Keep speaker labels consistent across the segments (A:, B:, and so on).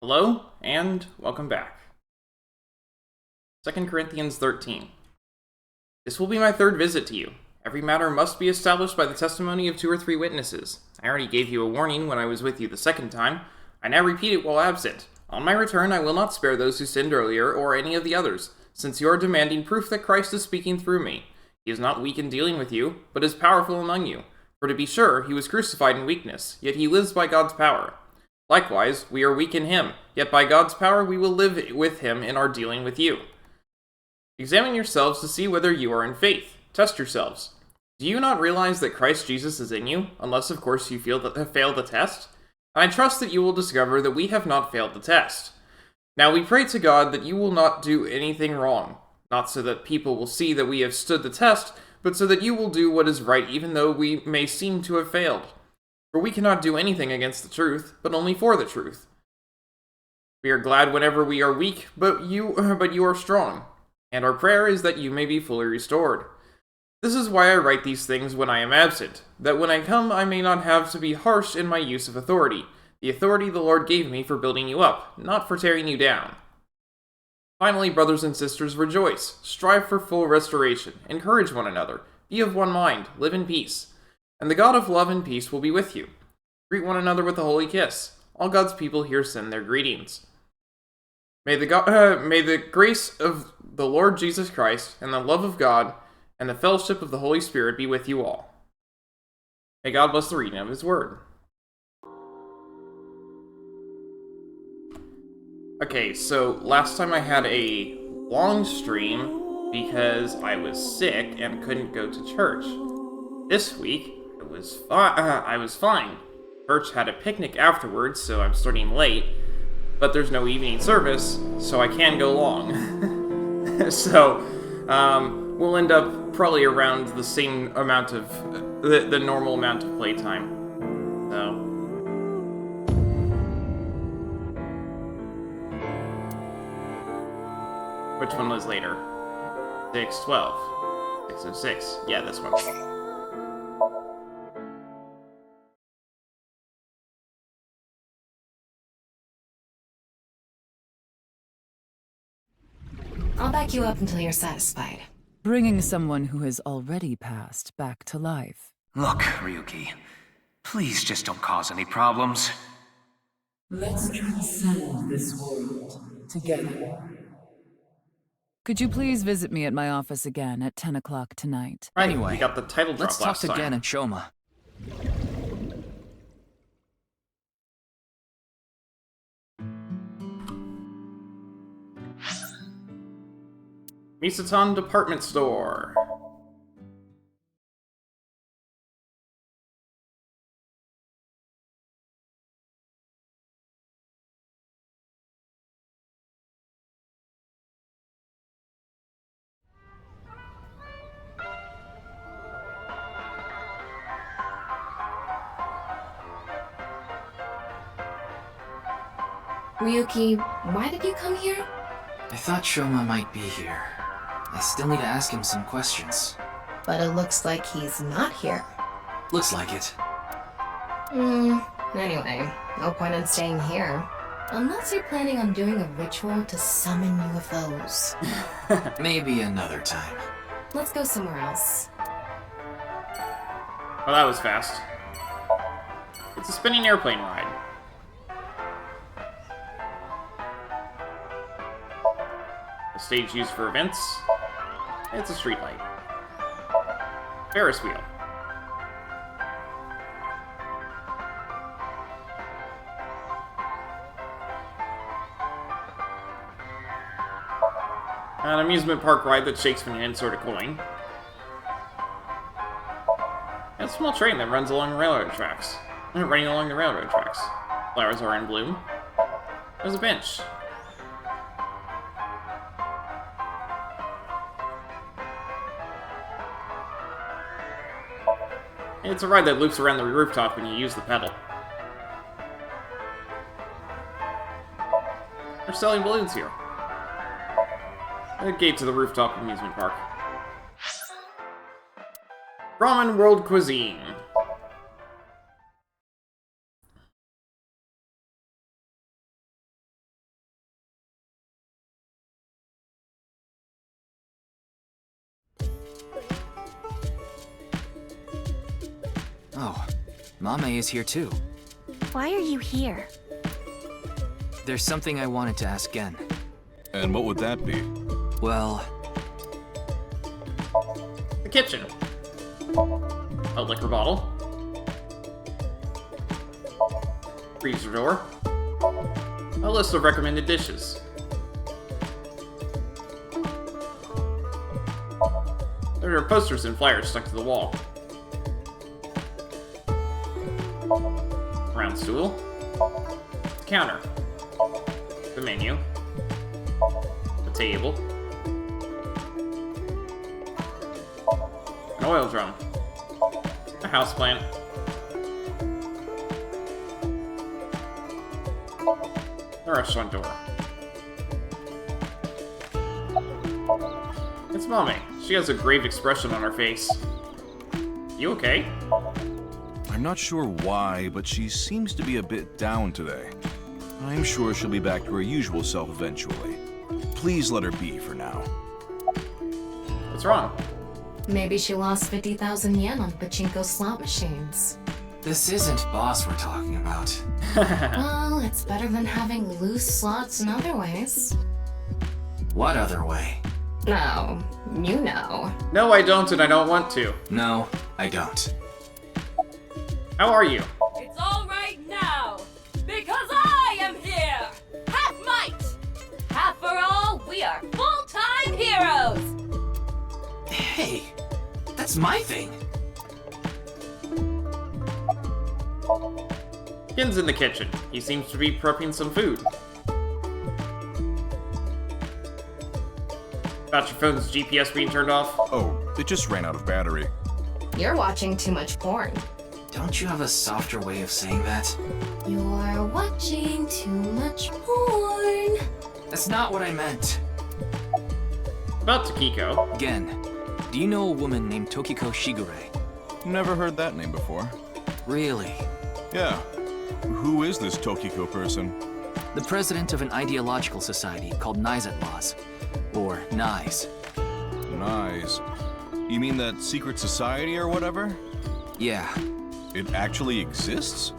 A: Hello, and welcome back. 2 Corinthians 13. This will be my third visit to you. Every matter must be established by the testimony of 2 or 3 witnesses. I already gave you a warning when I was with you the second time. I now repeat it while absent. On my return, I will not spare those who sinned earlier, or any of the others, since you are demanding proof that Christ is speaking through me. He is not weak in dealing with you, but is powerful among you. For to be sure, he was crucified in weakness, yet he lives by God's power. Likewise, we are weak in him, yet by God's power we will live with him in our dealing with you. Examine yourselves to see whether you are in faith. Test yourselves. Do you not realize that Christ Jesus is in you, unless of course you fail the test? And I trust that you will discover that we have not failed the test. Now we pray to God that you will not do anything wrong, not so that people will see that we have stood the test, but so that you will do what is right even though we may seem to have failed. For we cannot do anything against the truth, but only for the truth. We are glad whenever we are weak, but you are strong, and our prayer is that you may be fully restored. This is why I write these things when I am absent, that when I come I may not have to be harsh in my use of authority, the authority the Lord gave me for building you up, not for tearing you down. Finally, brothers and sisters, rejoice, strive for full restoration, encourage one another, be of one mind, live in peace. And the God of love and peace will be with you. Greet one another with a holy kiss. All God's people here send their greetings. May the grace of the Lord Jesus Christ, and the love of God, and the fellowship of the Holy Spirit be with you all. May God bless the reading of his word. Okay, so last time I had a long stream because I was sick and couldn't go to church. This week, I was fine. Church had a picnic afterwards, so I'm starting late, but there's no evening service, so I can go long. So, we'll end up probably around the same amount of, the normal amount of playtime. So. Which one was later? 6:12. 6:06. Yeah, this one.
B: I'll back you up until you're satisfied.
C: Bringing someone who has already passed back to life.
D: Look, Ryuki, please just don't cause any problems.
C: Let's transcend this world together. Could you please visit me at my office again at 10 o'clock tonight?
A: Right,
D: Anyway,
A: we got the title drop
D: let's talk
A: last
D: to
A: time.
D: Dan and Shoma.
A: Misatan Department Store.
B: Ryuki, why did you come here?
E: I thought Shoma might be here. I still need to ask him some questions.
B: But it looks like he's not here.
E: Looks like it.
B: Anyway, no point in staying here. Unless you're planning on doing a ritual to summon UFOs.
E: Maybe another time.
B: Let's go somewhere else.
A: Well, that was fast. It's a spinning airplane ride. A stage used for events. It's a streetlight. Ferris wheel. An amusement park ride that shakes when you insert a coin. And a small train that runs along the railroad tracks. Running along the railroad tracks. Flowers are in bloom. There's a bench. It's a ride that loops around the rooftop when you use the pedal. They're selling balloons here. A gate to the rooftop amusement park. Ramen World Cuisine.
E: Oh, Mame is here too.
F: Why are you here?
E: There's something I wanted to ask Gen.
G: And what would that be?
E: Well,
A: The kitchen. A liquor bottle. Freezer door. A list of recommended dishes. There are posters and flyers stuck to the wall. Round stool. The counter. The menu. The table. An oil drum. A houseplant. The restaurant door. It's Mommy. She has a grave expression on her face. You okay?
G: I'm not sure why, but she seems to be a bit down today. I'm sure she'll be back to her usual self eventually. Please let her be for now.
A: What's wrong?
B: Maybe she lost 50,000 yen on pachinko slot machines.
E: this isn't boss we're talking about.
B: Well, it's better than having loose slots in other ways.
E: What other way?
B: No, you know.
A: No, I don't, and I don't want to.
E: No, I don't.
A: How are you?
H: It's all right now, because I am here! Half might! Half for all, we are full-time heroes!
E: Hey, that's my thing.
A: Ken's in the kitchen. He seems to be prepping some food. About your phone's GPS being turned off?
G: Oh, it just ran out of battery.
B: You're watching too much porn.
E: Don't you have a softer way of saying that?
B: You're watching too much porn.
E: That's not what I meant.
A: About Takiko.
E: Again, do you know a woman named Tokiko Shigure?
G: Never heard that name before.
E: Really?
G: Yeah. Who is this Tokiko person?
E: The president of an ideological society called Knives at Laws. Or NICE.
G: Nice. You mean that secret society or whatever?
E: Yeah,
G: It actually exists?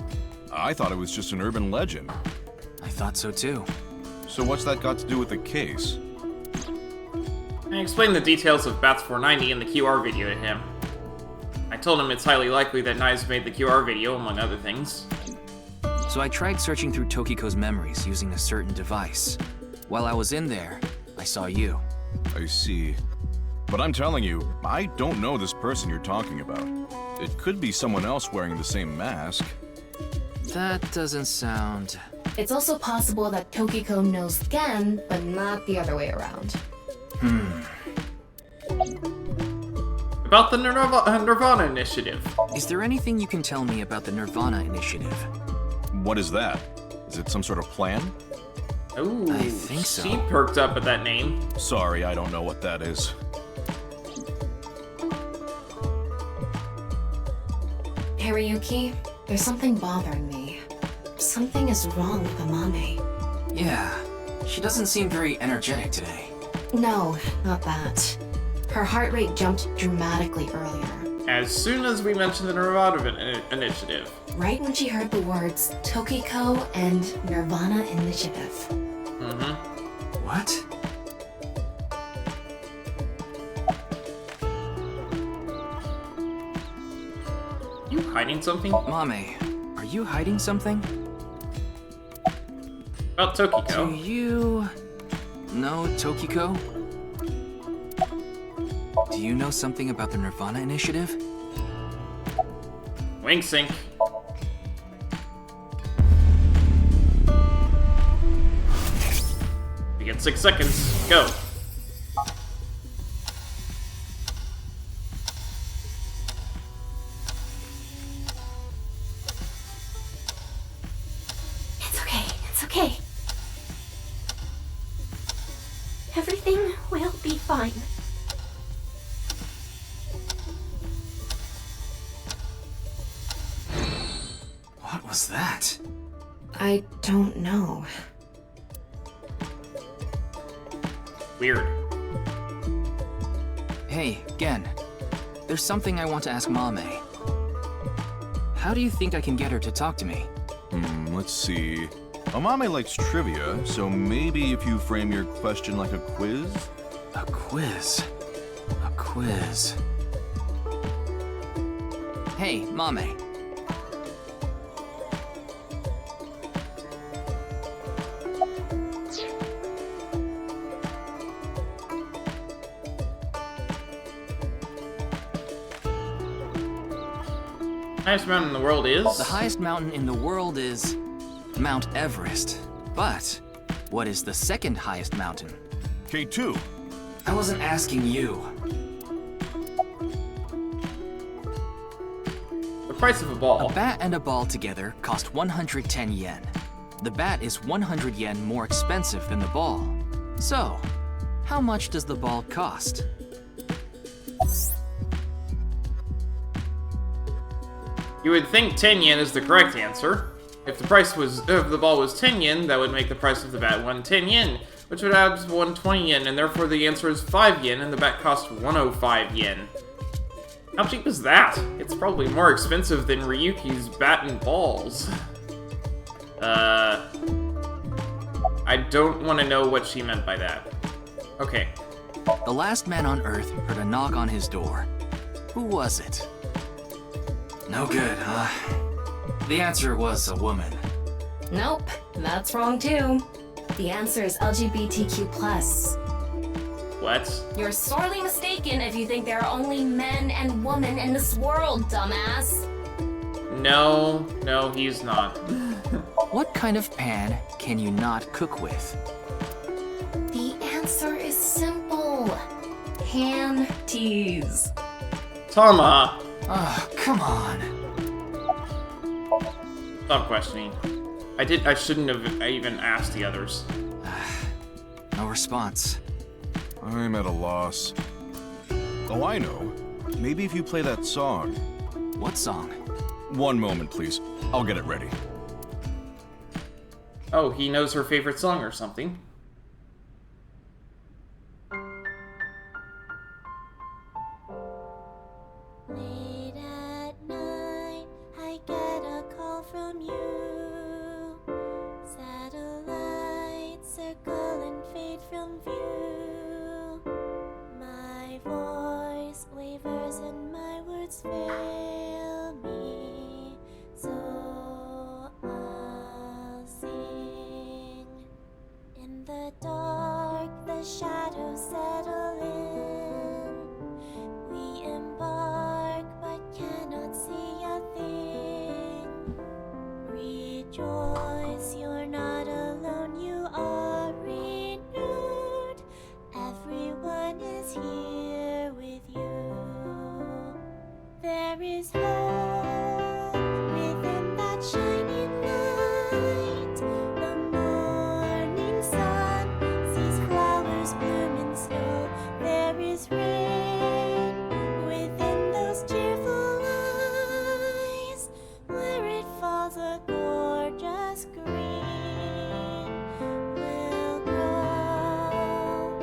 G: I thought it was just an urban legend.
E: I thought so too.
G: So what's that got to do with the case?
A: I explained the details of Bats 490 in the QR video to him. I told him it's highly likely that Knives made the QR video, among other things.
E: So I tried searching through Tokiko's memories using a certain device. While I was in there, I saw you.
G: I see. But I'm telling you, I don't know this person you're talking about. It could be someone else wearing the same mask.
E: That doesn't sound...
B: It's also possible that Tokiko knows Gen, but not the other way around.
A: About the nirvanA initiative.
E: Is there anything you can tell me about the nirvanA initiative?
G: What is that? Is it some sort of plan?
A: Ooh,
E: I think so.
A: She perked up at that name.
G: Sorry, I don't know what that is.
B: Hariyuki, there's something bothering me. Something is wrong with Amane.
E: Yeah, she doesn't seem very energetic today.
B: No, not that. Her heart rate jumped dramatically earlier.
A: As soon as we mentioned the nirvanA initiative.
B: Right when she heard the words Tokiko and nirvanA initiative.
E: What?
A: You hiding something?
E: Mame, are you hiding something?
A: About
E: Do
A: Tokiko.
E: you... know Tokiko? Do you know something about the nirvanA initiative?
A: Wing sync. You get 6 seconds. Go.
F: It's okay, it's okay. Everything will be fine.
E: What was that?
B: I don't know.
A: Weird.
E: Hey, Gen. There's something I want to ask Mame. How do you think I can get her to talk to me?
G: Let's see. Amame likes trivia, so maybe if you frame your question like a quiz?
E: A quiz. A quiz. Hey, Mame.
A: Highest mountain in the world is?
E: The highest mountain in the world is Mount Everest. But what is the second highest mountain?
G: K2.
E: I wasn't asking you.
A: The price of a ball.
E: A bat and a ball together cost 110 yen. The bat is 100 yen more expensive than the ball. So, how much does the ball cost?
A: You would think 10 yen is the correct answer. If the ball was 10 yen, that would make the price of the bat 110 yen, which would add 120 yen, and therefore the answer is 5 yen, and the bat costs 105 yen. How cheap is that? It's probably more expensive than Ryuki's bat and balls. I don't want to know what she meant by that. Okay.
E: The last man on Earth heard a knock on his door. Who was it? No good, huh? The answer was a woman.
B: Nope, that's wrong too. The answer is LGBTQ+.
A: What?
B: You're sorely mistaken if you think there are only men and women in this world, dumbass.
A: No, he's not.
E: What kind of pan can you not cook with?
B: The answer is simple. Ham teas.
A: Tama!
E: Oh, come on.
A: Stop questioning. I shouldn't have even asked the others.
E: No response.
G: I'm at a loss. Oh, I know. Maybe if you play that song.
E: What song?
G: One moment, please. I'll get it ready.
A: Oh, he knows her favorite song or something.
F: Late at night, I get a call from you. Satellites circle and fade from view. My voice wavers and my words fail me. So I'll sing. In the dark, the shadows settle in. We embark, but cannot see a thing. Rejoice, you're not alone, you are renewed. Everyone is here with you. There is hope within that shining light. The morning sun sees flowers bloom in snow. There is rain within those cheerful eyes. Where it falls, a gorgeous green will grow.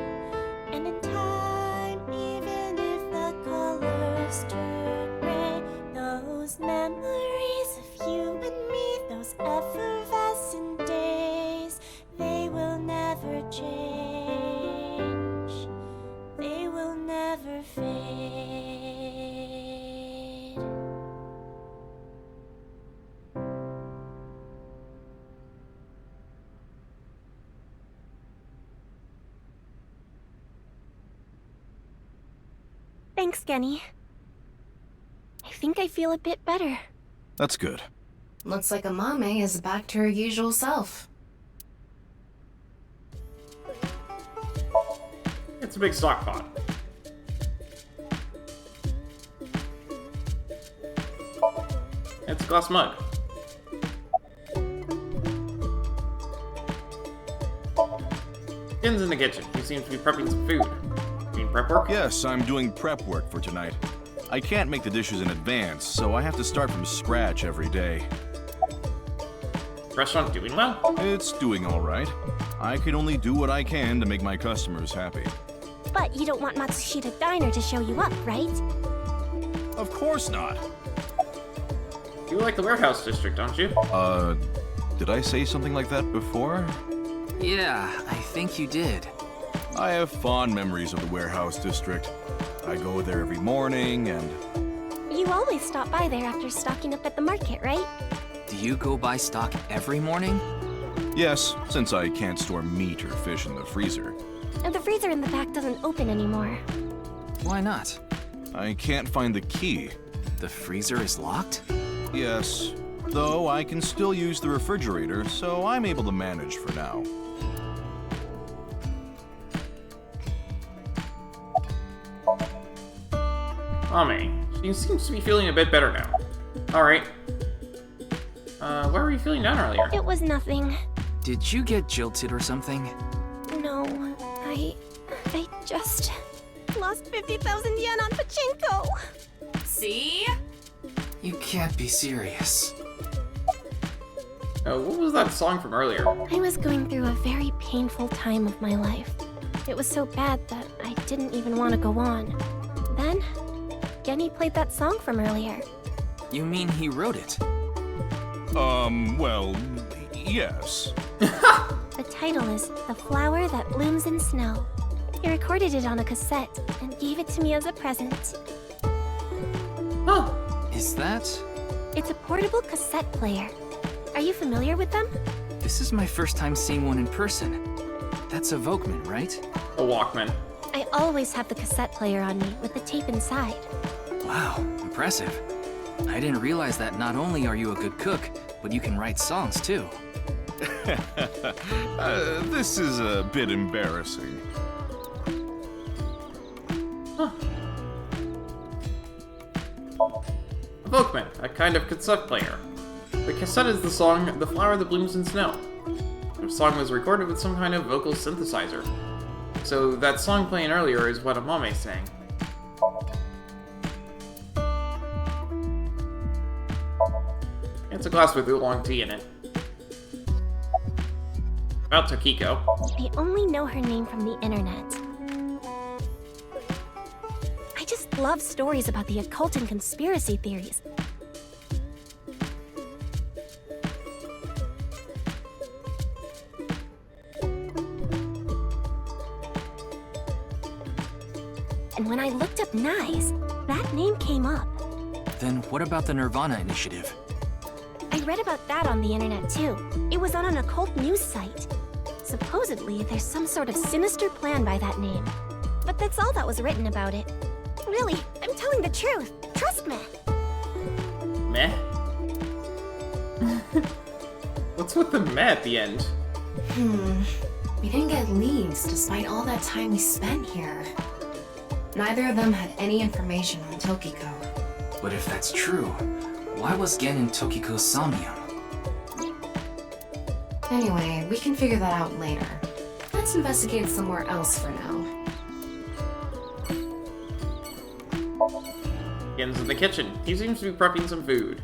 F: And in time, even if the colors turn gray, those memories of you and me, those effervescent days, they will never change. They will never fade. Thanks, Genny. I think I feel a bit better.
G: That's good.
B: Looks like Amame is back to her usual self.
A: It's a big stock pot. It's a glass mug. Ken's in the kitchen. He seems to be prepping some food. Doing prep work?
G: Yes, I'm doing prep work for tonight. I can't make the dishes in advance, so I have to start from scratch every day.
A: Restaurant doing well?
G: It's doing all right. I can only do what I can to make my customers happy.
F: But you don't want Matsushita Diner to show you up, right?
G: Of course not.
A: You like the warehouse district, don't you?
G: Did I say something like that before?
E: Yeah, I think you did.
G: I have fond memories of the warehouse district. I go there every morning and...
F: You always stop by there after stocking up at the market, right?
E: Do you go buy stock every morning?
G: Yes, since I can't store meat or fish in the freezer.
F: And the freezer in the back doesn't open anymore.
E: Why not?
G: I can't find the key.
E: The freezer is locked?
G: Yes, though I can still use the refrigerator, so I'm able to manage for now.
A: Mame, she seems to be feeling a bit better now. Alright. Why were you feeling down earlier?
F: It was nothing.
E: Did you get jilted or something?
F: No, I just lost 50,000 yen on pachinko.
H: See?
E: You can't be serious.
A: What was that song from earlier?
F: I was going through a very painful time of my life. It was so bad that I didn't even want to go on. Then, Genny played that song from earlier.
E: You mean he wrote it?
G: Well, yes.
F: The title is The Flower That Blooms in Snow. He recorded it on a cassette and gave it to me as a present.
A: Huh.
E: Is that?
F: It's a portable cassette player. Are you familiar with them?
E: This is my first time seeing one in person. That's a Volkman, right?
A: A Walkman.
F: I always have the cassette player on me with the tape inside.
E: Wow, impressive. I didn't realize that not only are you a good cook, but you can write songs too.
G: This is a bit embarrassing.
A: Huh. A Volkman, a kind of cassette player. The cassette is the song The Flower That Blooms in Snow. The song was recorded with some kind of vocal synthesizer. So that song playing earlier is what Amame sang. It's a glass with oolong tea in it. About Tokiko.
F: I only know her name from the internet. I just love stories about the occult and conspiracy theories. And when I looked up Nyes, that name came up.
E: Then what about the nirvanA initiative?
F: I read about that on the internet too. It was on an occult news site. Supposedly, there's some sort of sinister plan by that name. But that's all that was written about it. Really, I'm telling the truth. Trust me.
A: Meh? What's with the meh at the end?
B: We didn't get leads despite all that time we spent here. Neither of them had any information on Tokiko.
E: But if that's true, why was Gen in Tokiko's Somnium?
B: Anyway, we can figure that out later. Let's investigate somewhere else for now.
A: Gen's in the kitchen. He seems to be prepping some food.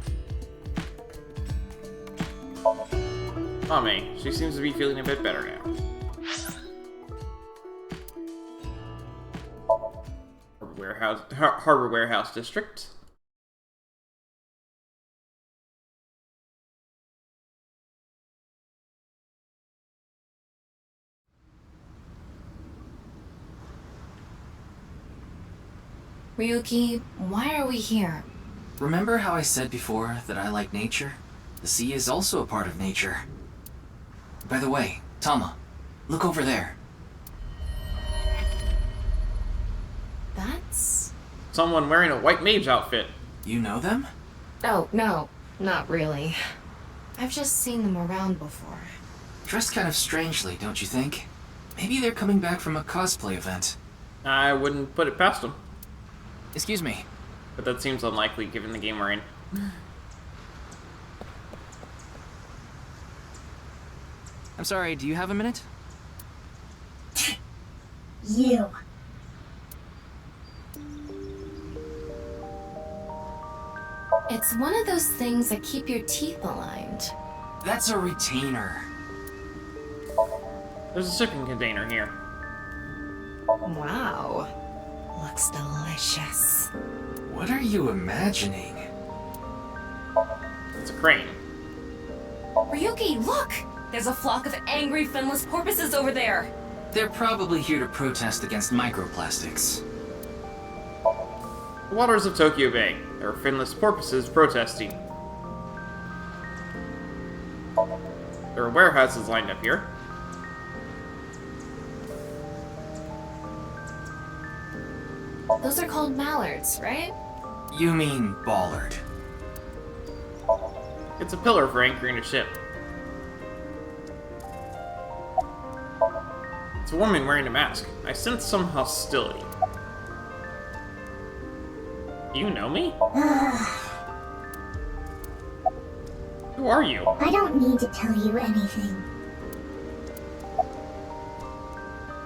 A: Mame, she seems to be feeling a bit better now. Harbor Warehouse District.
B: Ryuki, why are we here?
E: Remember how I said before that I like nature? The sea is also a part of nature. By the way, Tama, look over there.
B: That's...
A: Someone wearing a white mage outfit.
E: You know them?
B: Oh, no, not really. I've just seen them around before.
E: Dressed kind of strangely, don't you think? Maybe they're coming back from a cosplay event.
A: I wouldn't put it past them.
E: Excuse me.
A: But that seems unlikely given the game we're in.
E: I'm sorry, do you have a minute?
F: You.
B: It's one of those things that keep your teeth aligned.
E: That's a retainer.
A: There's a shipping container here.
B: Wow. Looks delicious.
E: What are you imagining?
A: It's a crane.
H: Ryuki, look! There's a flock of angry finless porpoises over there.
E: They're probably here to protest against microplastics.
A: The waters of Tokyo Bay. There are finless porpoises protesting. There are warehouses lined up here.
B: Those are called mallards, right?
E: You mean bollard.
A: It's a pillar for anchoring a ship. It's a woman wearing a mask. I sense some hostility. Do you know me? Who are you?
I: I don't need to tell you anything.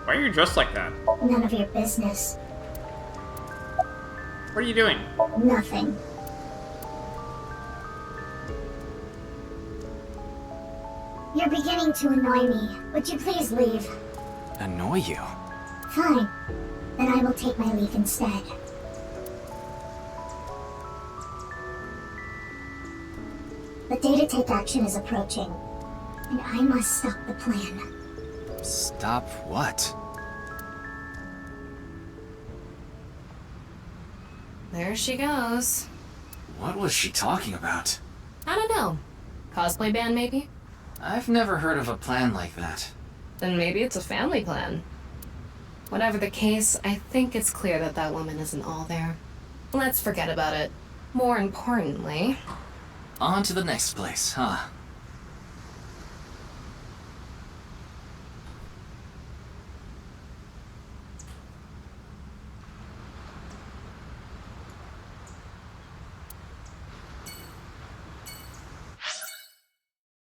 A: Why are you dressed like that?
I: None of your business.
A: What are you doing?
I: Nothing. You're beginning to annoy me. Would you please leave?
E: Annoy you?
I: Fine. Then I will take my leave instead. The day to take action is approaching, and I must stop the plan.
E: Stop what?
B: There she goes.
E: What was she talking about?
B: I don't know. Cosplay band, maybe?
E: I've never heard of a plan like that.
B: Then maybe it's a family plan. Whatever the case, I think it's clear that that woman isn't all there. Let's forget about it. More importantly...
E: On to the next place, huh?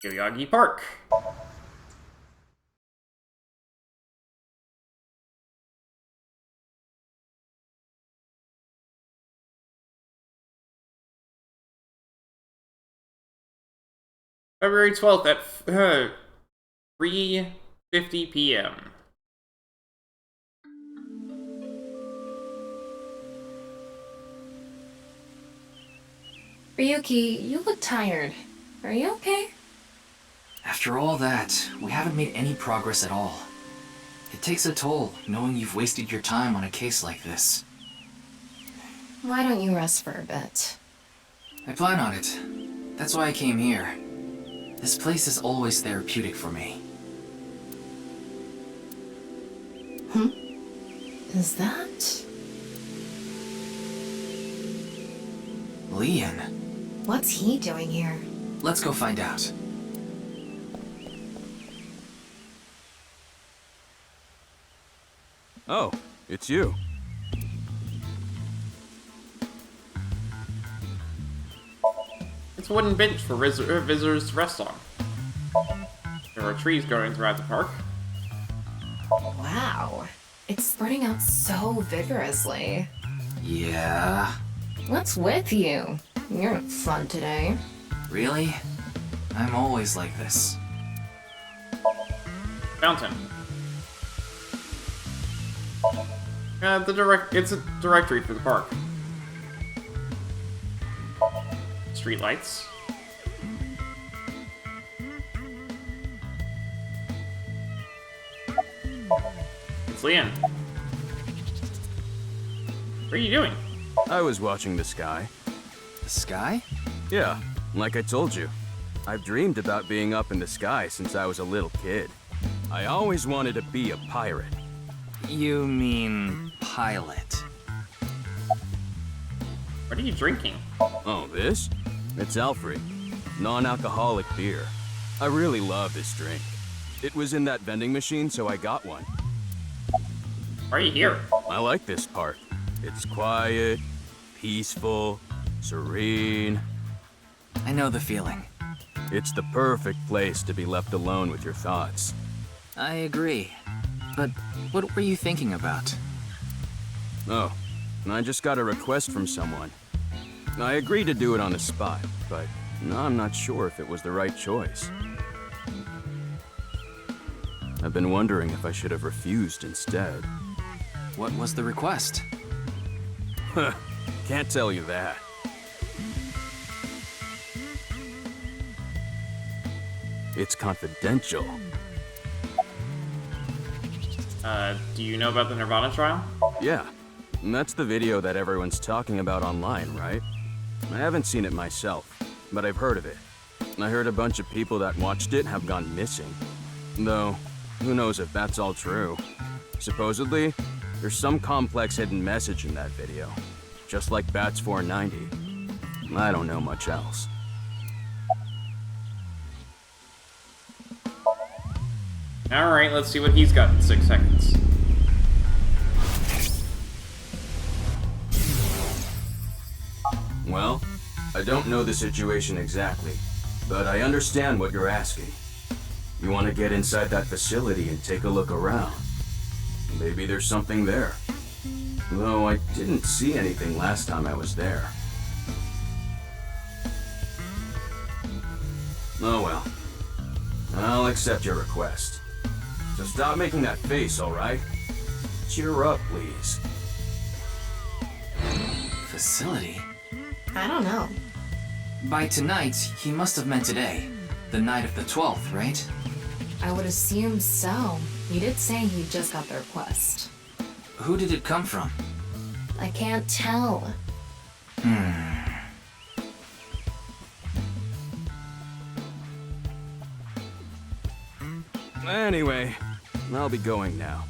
A: Yoyagi Park. February 12th at 3:50 p.m.
B: Ryuki, you look tired. Are you okay?
E: After all that, we haven't made any progress at all. It takes a toll, knowing you've wasted your time on a case like this.
B: Why don't you rest for a bit?
E: I plan on it. That's why I came here. This place is always therapeutic for me.
B: Is that...
E: Leon.
B: What's he doing here?
E: Let's go find out.
G: Oh, it's you.
A: It's a wooden bench for visitors to rest on. There are trees growing throughout the park.
B: Wow. It's spreading out so vigorously.
E: Yeah?
B: What's with you? You're not fun today.
E: Really? I'm always like this.
A: Fountain. It's a directory for the park. Streetlights. It's Leon. What are you doing?
G: I was watching the sky.
E: The sky?
G: Yeah, like I told you. I've dreamed about being up in the sky since I was a little kid. I always wanted to be a pirate.
E: You mean pilot?
A: What are you drinking?
G: Oh, this? It's Alfred. Non-alcoholic beer. I really love this drink. It was in that vending machine, so I got one.
A: Why are you here?
G: I like this part. It's quiet, peaceful, serene.
E: I know the feeling.
G: It's the perfect place to be left alone with your thoughts.
E: I agree. But what were you thinking about?
G: Oh, I just got a request from someone. I agreed to do it on the spot, but I'm not sure if it was the right choice. I've been wondering if I should have refused instead.
E: What was the request?
J: Can't tell you that. It's confidential.
A: Do you know about the nirvanA trial?
J: Yeah, and that's the video that everyone's talking about online, right? I haven't seen it myself, but I've heard of it. I heard a bunch of people that watched it have gone missing. Though, who knows if that's all true. Supposedly, there's some complex hidden message in that video. Just like Bats 490. I don't know much else.
A: Alright, let's see what he's got in 6 seconds.
J: Well, I don't know the situation exactly, but I understand what you're asking. You want to get inside that facility and take a look around. Maybe there's something there. Though I didn't see anything last time I was there. Oh well. I'll accept your request. So stop making that face, alright? Cheer up, please.
E: Facility?
B: I don't know.
E: By tonight, he must have meant today. The night of the 12th, right?
B: I would assume so. He did say he just got the request.
E: Who did it come from?
B: I can't tell.
J: Anyway, I'll be going now.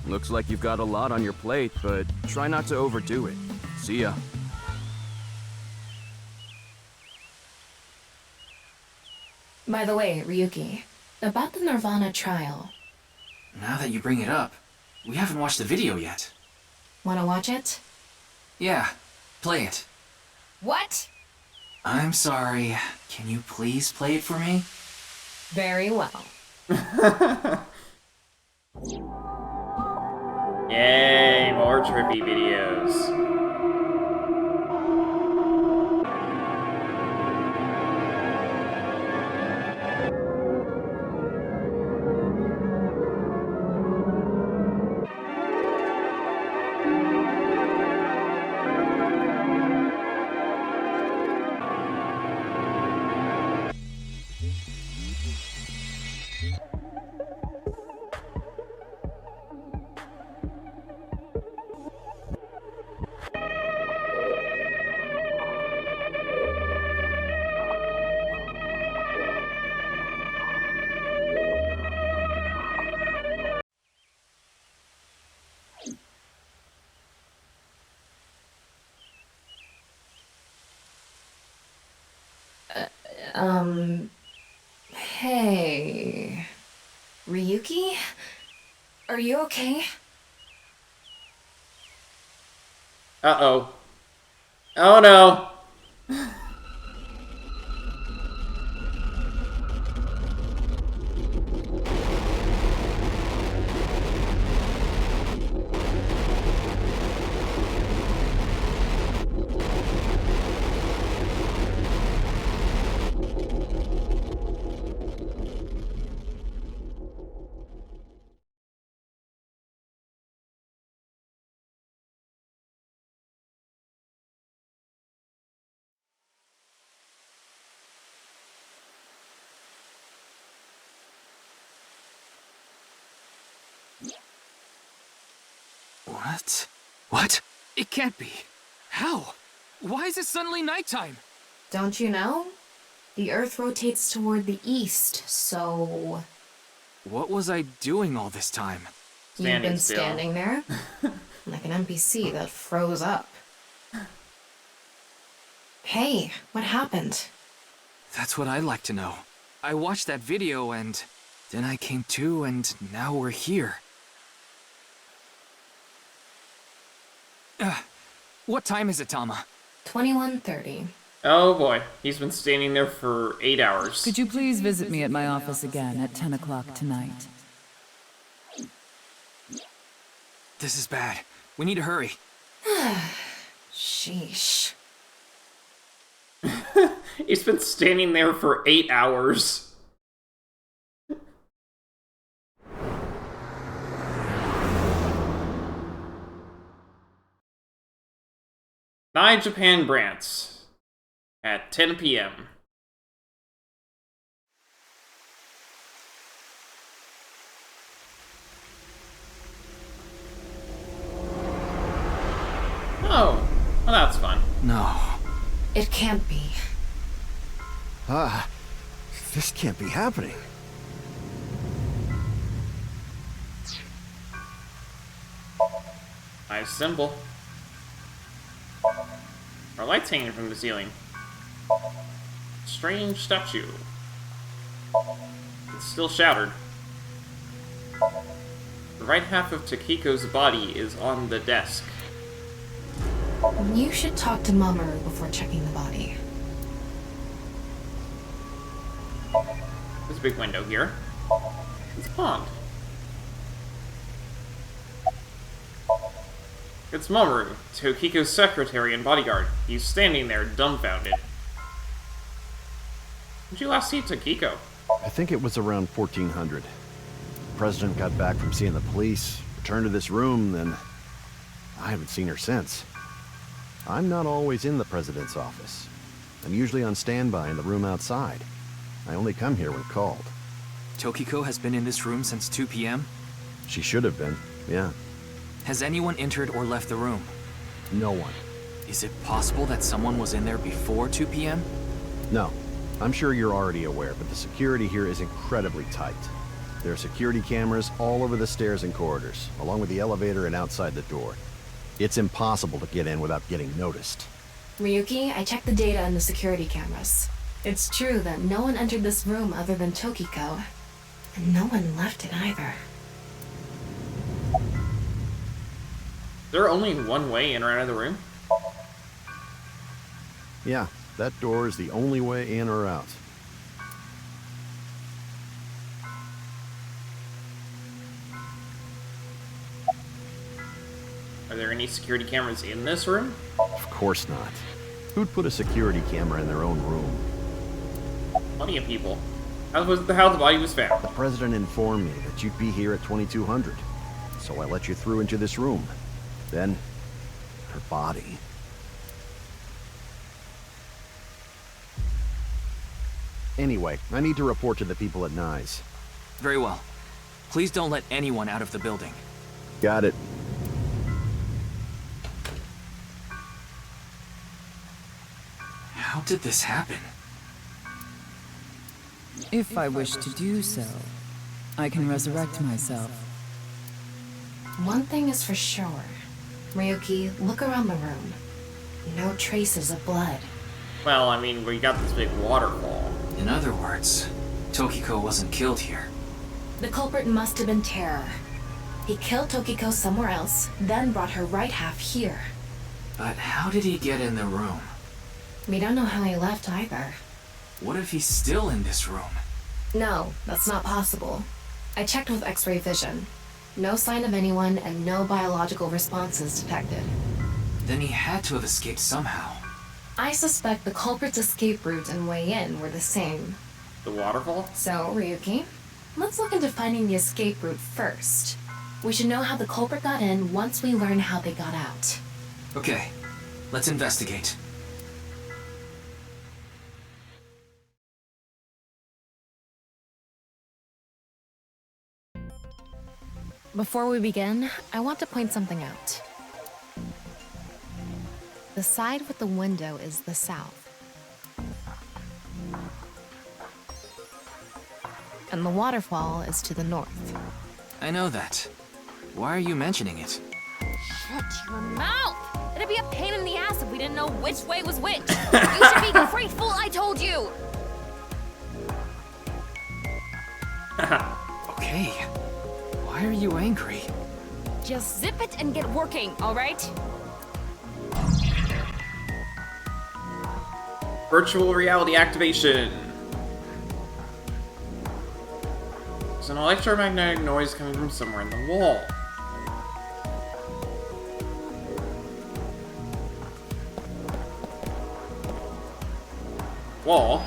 J: Looks like you've got a lot on your plate, but try not to overdo it. See ya.
B: By the way, Ryuki, about the nirvanA trial.
E: Now that you bring it up, we haven't watched the video yet.
B: Wanna watch it?
E: Yeah, play it.
B: What?
E: I'm sorry. Can you please play it for me?
B: Very well.
A: Yay, more trippy videos.
B: Hey... Ryuki? Are you okay?
A: Uh-oh. Oh no!
E: What? What? It can't be. How? Why is it suddenly nighttime?
B: Don't you know? The Earth rotates toward the east, so...
E: What was I doing all this time?
B: You've been
A: still.
B: standing there? Like an NPC that froze up. Hey, what happened?
E: That's what I'd like to know. I watched that video and then I came to and now we're here. What time is it, Tama?
B: 21:30.
A: Oh boy, he's been standing there for 8 hours.
C: Could you please visit me at my office again at 10 o'clock tonight?
E: This is bad. We need to hurry.
B: Sheesh.
A: He's been standing there for 8 hours. Nai Japan Brants at 10 p.m. Oh, well, that's fun.
E: No.
B: It can't be.
K: This can't be happening.
A: Nice symbol. Our lights hanging from the ceiling. Strange statue. It's still shattered. The right half of Takiko's body is on the desk.
B: You should talk to Mamoru before checking the body.
A: There's a big window here. It's a pond. It's Mamoru, Tokiko's secretary and bodyguard. He's standing there, dumbfounded. Did you last see Tokiko?
K: I think it was around 1400. The president got back from seeing the police, returned to this room, then I haven't seen her since. I'm not always in the president's office. I'm usually on standby in the room outside. I only come here when called.
E: Tokiko has been in this room since 2 p.m.?
K: She should have been, yeah.
E: Has anyone entered or left the room?
K: No one.
E: Is it possible that someone was in there before 2 p.m.?
K: No. I'm sure you're already aware, but the security here is incredibly tight. There are security cameras all over the stairs and corridors, along with the elevator and outside the door. It's impossible to get in without getting noticed.
B: Ryuki, I checked the data on the security cameras. It's true that no one entered this room other than Tokiko, and no one left it either.
A: Is there only one way in or out of the room?
K: Yeah, that door is the only way in or out.
A: Are there any security cameras in this room?
K: Of course not. Who'd put a security camera in their own room?
A: Plenty of people. How the body was found?
K: The president informed me that you'd be here at 2200, so I let you through into this room. Then, her body. Anyway, I need to report to the people at Nye's.
E: Very well. Please don't let anyone out of the building.
K: Got it.
E: How did this happen?
C: If I wish to do so, I can resurrect myself.
B: One thing is for sure. Ryuki, look around the room. No traces of blood.
A: Well, I mean, we got this big waterfall.
E: In other words, Tokiko wasn't killed here.
B: The culprit must have been Terror. He killed Tokiko somewhere else, then brought her right half here.
E: But how did he get in the room?
B: We don't know how he left either.
E: What if he's still in this room?
B: No, that's not possible. I checked with X-ray vision. No sign of anyone and no biological responses detected.
E: Then he had to have escaped somehow.
B: I suspect the culprit's escape route and way in were the same.
A: The waterfall?
B: So, Ryuki, let's look into finding the escape route first. We should know how the culprit got in once we learn how they got out.
E: Okay, let's investigate.
B: Before we begin, I want to point something out. The side with the window is the south. And the waterfall is to the north.
E: I know that. Why are you mentioning it?
H: Shut your mouth! It'd be a pain in the ass if we didn't know which way was which. You should be grateful I told you!
E: Okay. Why are you angry?
H: Just zip it and get working, alright?
A: Virtual reality activation. There's an electromagnetic noise coming from somewhere in the wall. Wall?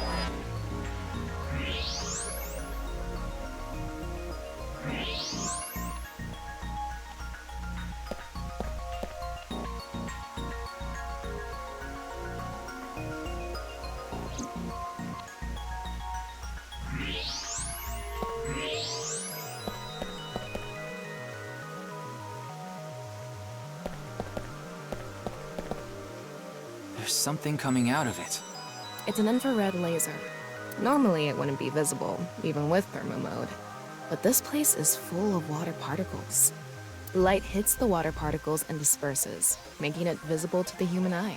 E: something coming out of it.
B: It's an infrared laser. Normally it wouldn't be visible, even with thermo mode. But this place is full of water particles. Light hits the water particles and disperses, making it visible to the human eye.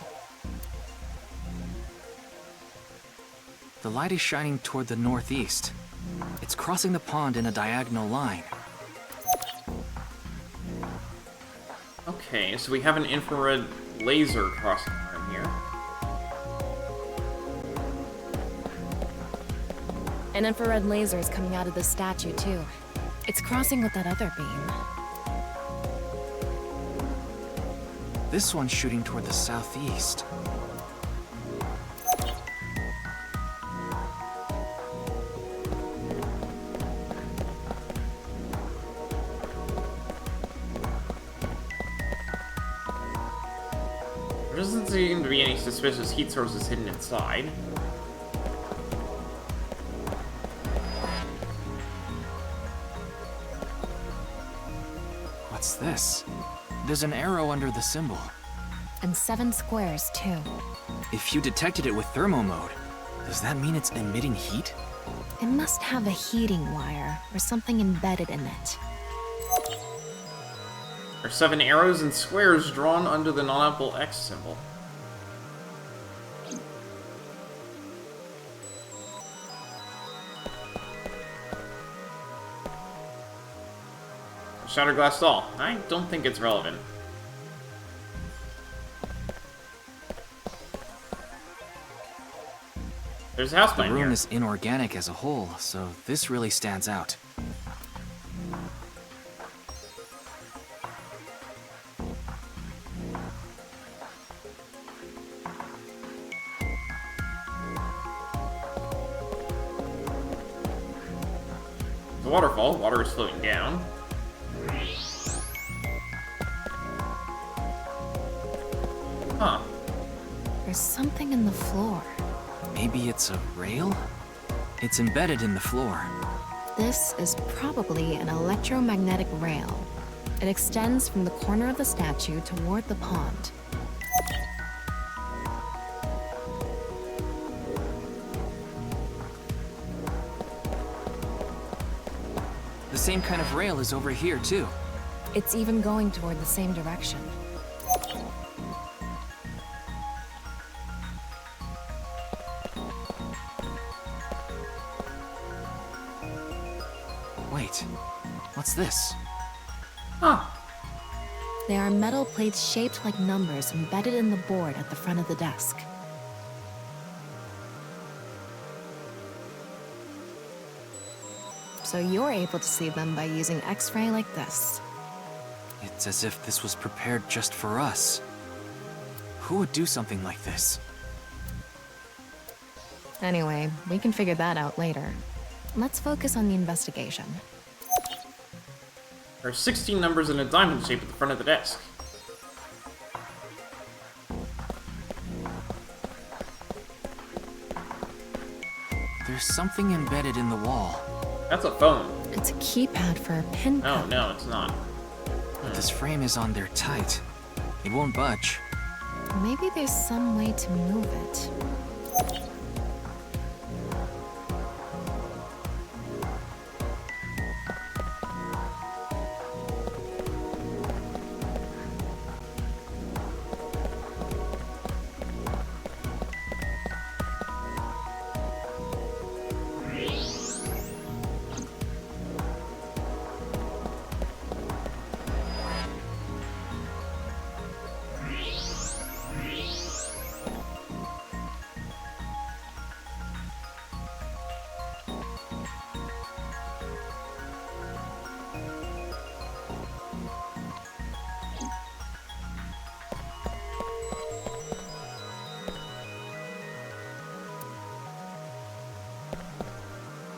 E: The light is shining toward the northeast. It's crossing the pond in a diagonal line.
A: Okay, so we have an infrared laser crossing line here.
B: An infrared laser is coming out of the statue, too. It's crossing with that other beam.
E: This one's shooting toward the southeast.
A: There doesn't seem to be any suspicious heat sources hidden inside.
E: What's this? There's an arrow under the symbol.
B: And 7 squares, too.
E: If you detected it with thermo mode, does that mean it's emitting heat?
B: It must have a heating wire or something embedded in it.
A: There are 7 arrows and squares drawn under the non-apple X symbol. A shattered glass doll. I don't think it's relevant. There's a houseplant
E: here. The room
A: here.
E: is inorganic as a whole, so this really stands out.
A: The waterfall. Water is flowing down. Huh.
B: There's something in the floor.
E: Maybe it's a rail? It's embedded in the floor.
B: This is probably an electromagnetic rail. It extends from the corner of the statue toward the pond.
E: The same kind of rail is over here, too.
B: It's even going toward the same direction.
E: Wait, what's this?
A: Huh.
B: There are metal plates shaped like numbers embedded in the board at the front of the desk. So you're able to see them by using X-ray like this.
E: It's as if this was prepared just for us. Who would do something like this?
B: Anyway, we can figure that out later. Let's focus on the investigation.
A: There are 16 numbers in a diamond shape at the front of the desk.
E: There's something embedded in the wall.
A: That's a phone.
B: It's a keypad for a pin code.
A: No, it's not.
E: But this frame is on there tight. It won't budge.
B: Maybe there's some way to move it.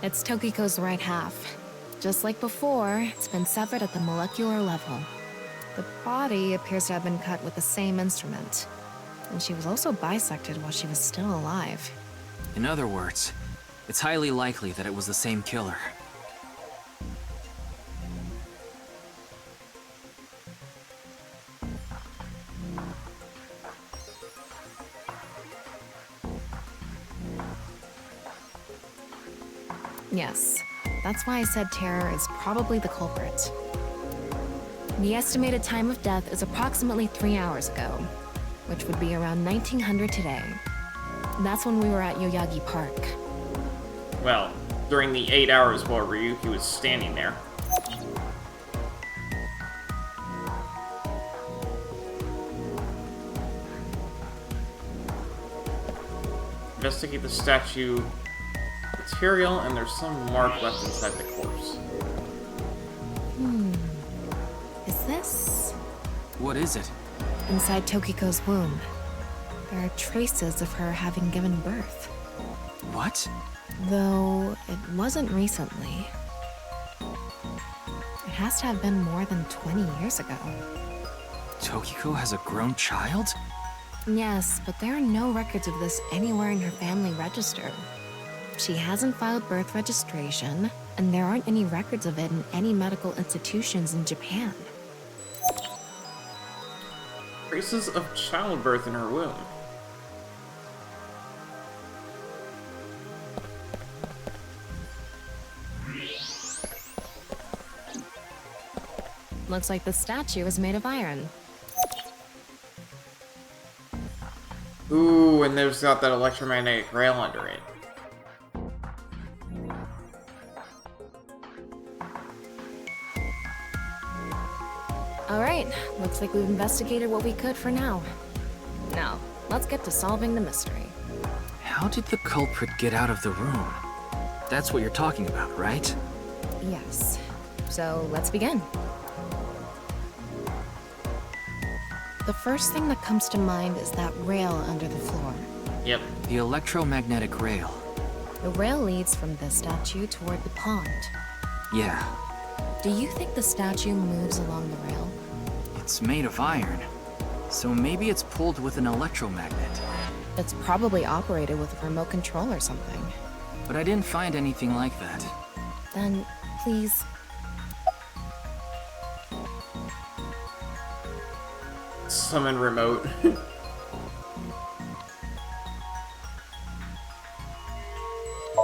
B: It's Tokiko's right half. Just like before, it's been severed at the molecular level. The body appears to have been cut with the same instrument. And she was also bisected while she was still alive.
E: In other words, it's highly likely that it was the same killer.
B: That's why I said terror is probably the culprit. The estimated time of death is approximately 3 hours ago, which would be around 1900 today. That's when we were at Yoyagi Park.
A: Well, during the 8 hours while Ryuki was standing there. Investigate the statue material, and there's some mark left inside the corpse.
B: Is this?
E: What is it?
B: Inside Tokiko's womb. There are traces of her having given birth.
E: What?
B: Though it wasn't recently. It has to have been more than 20 years ago.
E: Tokiko has a grown child?
B: Yes, but there are no records of this anywhere in her family register. She hasn't filed birth registration, and there aren't any records of it in any medical institutions in Japan.
A: Traces of childbirth in her womb.
B: Looks like the statue is made of iron.
A: Ooh, and there's got that electromagnetic rail under it.
B: Alright, looks like we've investigated what we could for now. Now, let's get to solving the mystery.
E: How did the culprit get out of the room? That's what you're talking about, right?
B: Yes. So, let's begin. The first thing that comes to mind is that rail under the floor.
A: Yep.
E: The electromagnetic rail.
B: The rail leads from this statue toward the pond.
E: Yeah.
B: Do you think the statue moves along the rail?
E: It's made of iron, so maybe it's pulled with an electromagnet.
B: It's probably operated with a remote control or something.
E: But I didn't find anything like that.
B: Then, please...
A: Summon remote.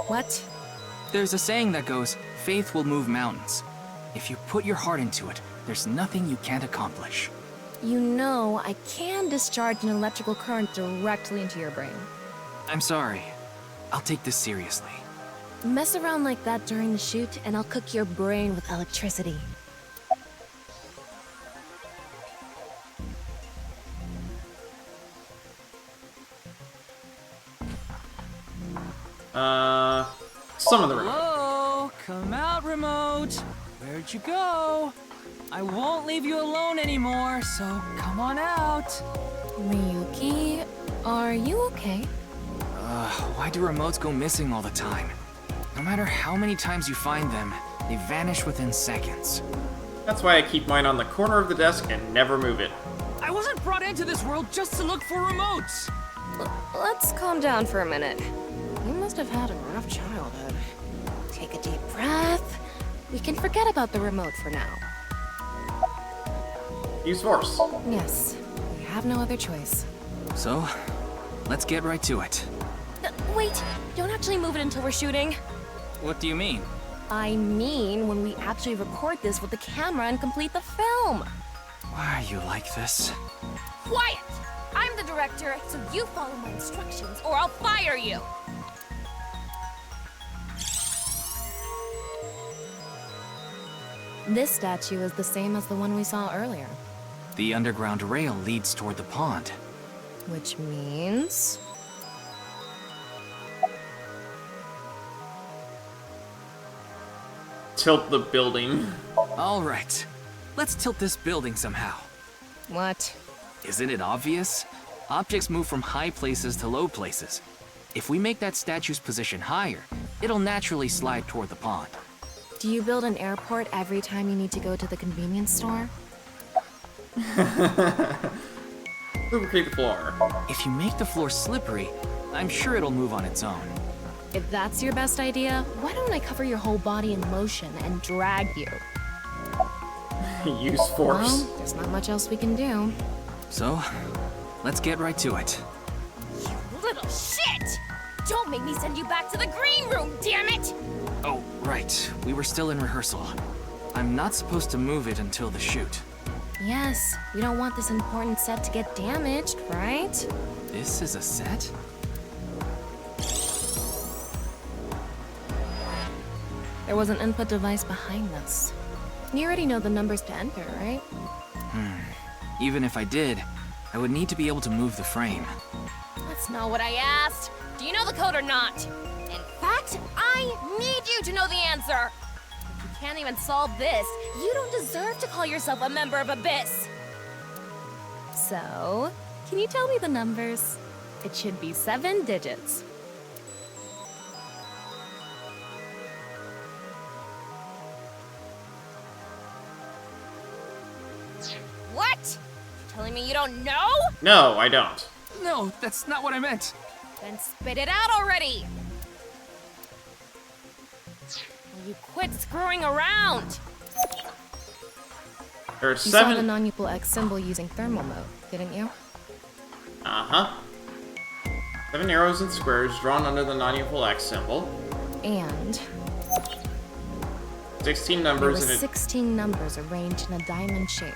B: What?
E: There's a saying that goes, faith will move mountains. If you put your heart into it, there's nothing you can't accomplish.
B: You know, I can discharge an electrical current directly into your brain.
E: I'm sorry. I'll take this seriously.
B: Mess around like that during the shoot, and I'll cook your brain with electricity.
A: Summon the remote.
E: Hello? Come out, remote. Where'd you go? I won't leave you alone anymore, so come on out.
B: Ryuki, are you okay?
E: Why do remotes go missing all the time? No matter how many times you find them, they vanish within seconds.
A: That's why I keep mine on the corner of the desk and never move it.
E: I wasn't brought into this world just to look for remotes!
B: Let's calm down for a minute. You must have had a rough childhood. Take a deep breath. We can forget about the remote for now.
A: Use force.
B: Yes, we have no other choice.
E: So, let's get right to it.
B: Wait, don't actually move it until we're shooting.
E: What do you mean?
B: I mean when we actually record this with the camera and complete the film.
E: Why are you like this?
H: Quiet! I'm the director, so you follow my instructions or I'll fire you!
B: This statue is the same as the one we saw earlier.
E: The underground rail leads toward the pond.
B: Which means...
A: Tilt the building.
E: All right. Let's tilt this building somehow.
B: What?
E: Isn't it obvious? Objects move from high places to low places. If we make that statue's position higher, it'll naturally slide toward the pond.
B: Do you build an airport every time you need to go to the convenience store?
A: Lubricate the floor.
E: If you make the floor slippery, I'm sure it'll move on its own.
B: If that's your best idea, why don't I cover your whole body in motion and drag you?
A: Use force.
B: Well, there's not much else we can do.
E: So, let's get right to it.
H: You little shit! Don't make me send you back to the green room, damn it!
E: Oh, Right, we were still in rehearsal. I'm not supposed to move it until the shoot.
B: Yes, we don't want this important set to get damaged, right?
E: This is a set?
B: There was an input device behind this. You already know the numbers to enter, right?
E: Even if I did, I would need to be able to move the frame.
H: That's not what I asked. Do you know the code or not? In fact, I need you to know the answer. If you can't even solve this, you don't deserve to call yourself a member of Abyss.
B: So, can you tell me the numbers? It should be 7 digits.
H: What? You're telling me you don't know?
A: No, I don't.
E: No, that's not what I meant.
H: Then spit it out already! Will you quit screwing around?
A: There's
B: You saw the
A: 7.
B: non-equal X symbol using thermal mode, didn't you?
A: Uh-huh. 7 arrows and squares drawn under the non-equal X symbol.
B: And
A: 16
B: there
A: numbers
B: were
A: in a
B: 16 numbers arranged in a diamond shape.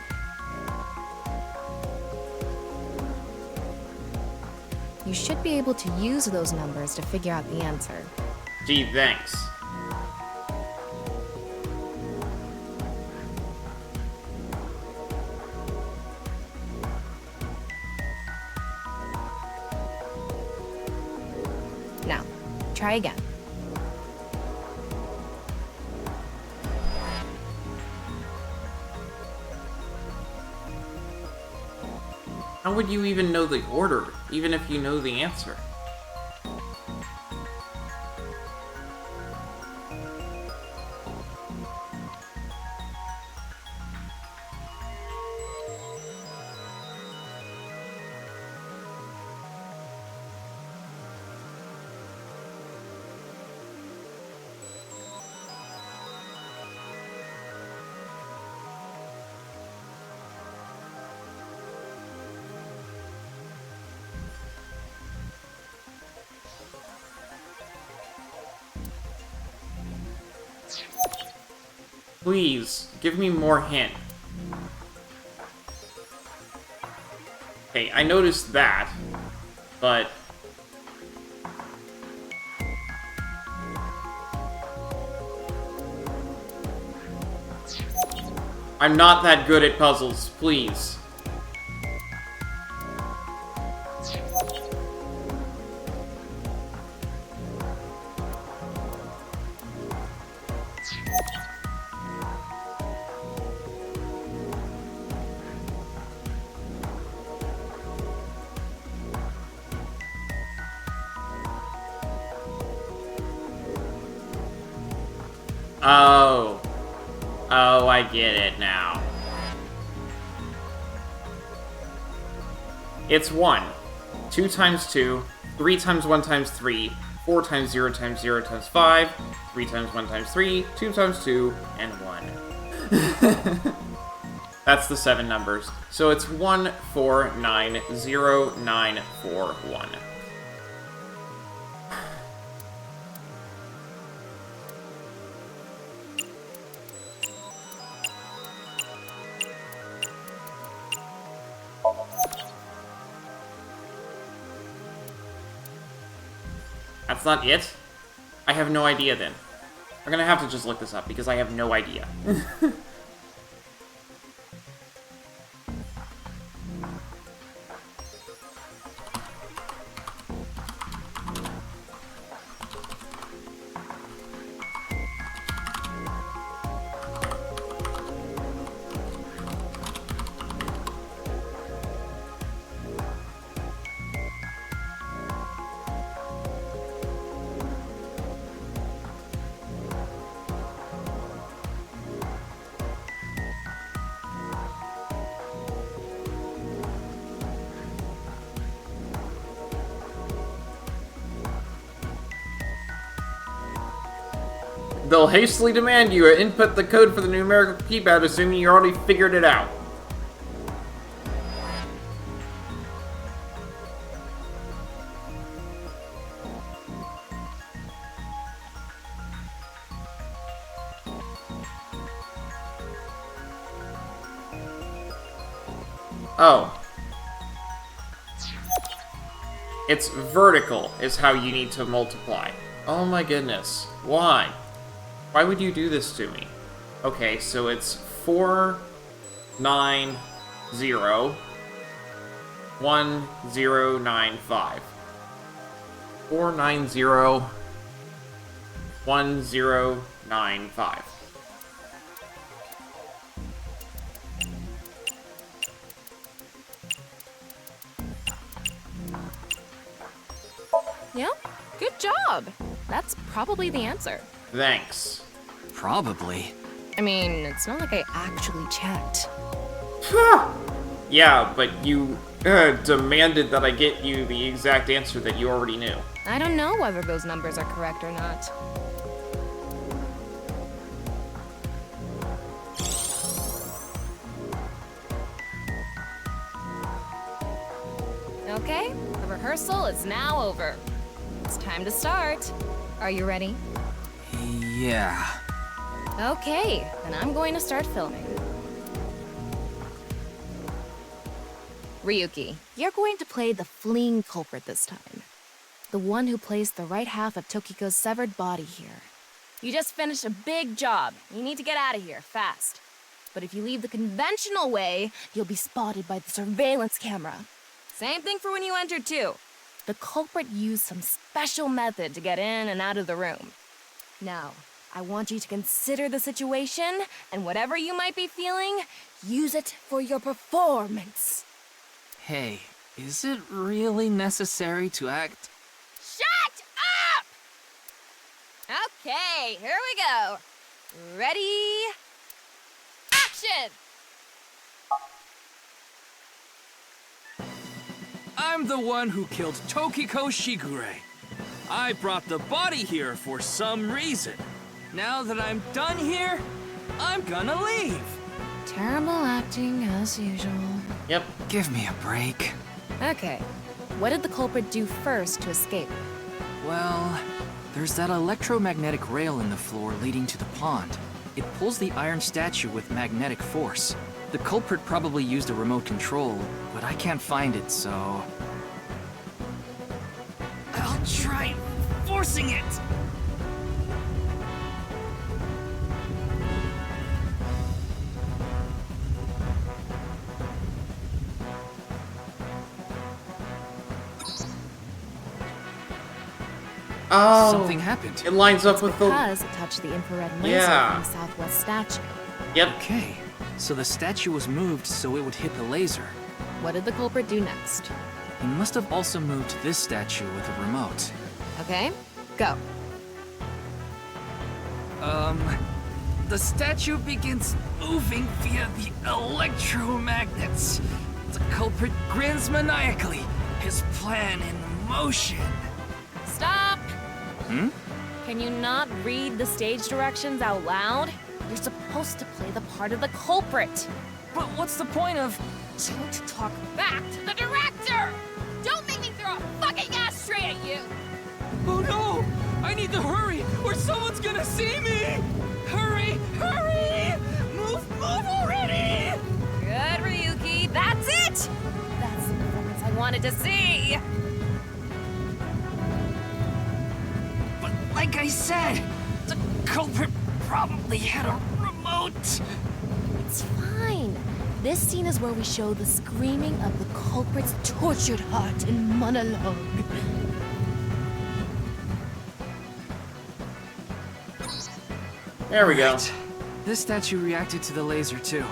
B: You should be able to use those numbers to figure out the answer.
A: Gee, thanks.
B: Now, try again.
A: How would you even know the order, even if you know the answer? Please, give me more hint. Okay, I noticed that, but... I'm not that good at puzzles, please. Oh. Oh, I get it now. It's 1. 2 times 2, 3 times 1 times 3, 4 times 0 times 0 times 5, 3 times 1 times 3, 2 times 2, and 1. That's the 7 numbers. So it's 1, 4, 9, 0, 9, 4, 1. That's not it? I have no idea then. I'm gonna have to just look this up because I have no idea. They'll hastily demand you input the code for the numerical keypad, assuming you already figured it out. Oh. It's vertical is how you need to multiply. Oh my goodness. Why? Why would you do this to me? Okay, so it's 490 1095. 490 1095.
B: Yeah, good job. That's probably the answer.
A: Thanks.
E: Probably.
B: I mean, it's not like I actually checked.
A: Yeah, but you demanded that I get you the exact answer that you already knew.
B: I don't know whether those numbers are correct or not. Okay, the rehearsal is now over. It's time to start. Are you ready?
E: Yeah.
B: Okay, then I'm going to start filming. Ryuki, you're going to play the fleeing culprit this time. The one who placed the right half of Tokiko's severed body here. You just finished a big job. You need to get out of here, fast. But if you leave the conventional way, you'll be spotted by the surveillance camera. Same thing for when you entered, too. The culprit used some special method to get in and out of the room. Now, I want you to consider the situation, and whatever you might be feeling, use it for your performance.
E: Hey, is it really necessary to act?
H: Shut up! Okay, here we go. Ready? Action!
J: I'm the one who killed Tokiko Shigure. I brought the body here for some reason. Now that I'm done here, I'm gonna leave.
B: Terrible acting, as usual.
A: Yep.
E: Give me a break.
B: Okay, what did the culprit do first to escape?
E: Well, there's that electromagnetic rail in the floor leading to the pond. It pulls the iron statue with magnetic force. The culprit probably used a remote control, but I can't find it, so... I'll try forcing it!
A: Oh,
E: Something happened.
A: It lines up with the...
B: Because it touched the infrared laser
A: Yeah.
B: from the southwest statue.
A: Yep.
E: Okay, so the statue was moved so it would hit the laser.
B: What did the culprit do next?
E: He must have also moved this statue with a remote.
B: Okay, go.
J: The statue begins moving via the electromagnets. The culprit grins maniacally, his plan in motion.
H: Stop!
E: Hmm?
H: Can you not read the stage directions out loud? You're supposed to play the part of the culprit.
J: But what's the point of...
H: Don't talk back to the director! Don't make me throw a fucking ashtray at you!
J: Oh no! I need to hurry, or someone's gonna see me! Hurry! Hurry! Move already!
H: Good, Ryuki, that's it! That's the performance I wanted to see!
J: But like I said, the culprit probably had a remote.
B: It's fine. This scene is where we show the screaming of the culprit's tortured heart in monologue.
A: There we go.
E: Right. This statue reacted to the laser too.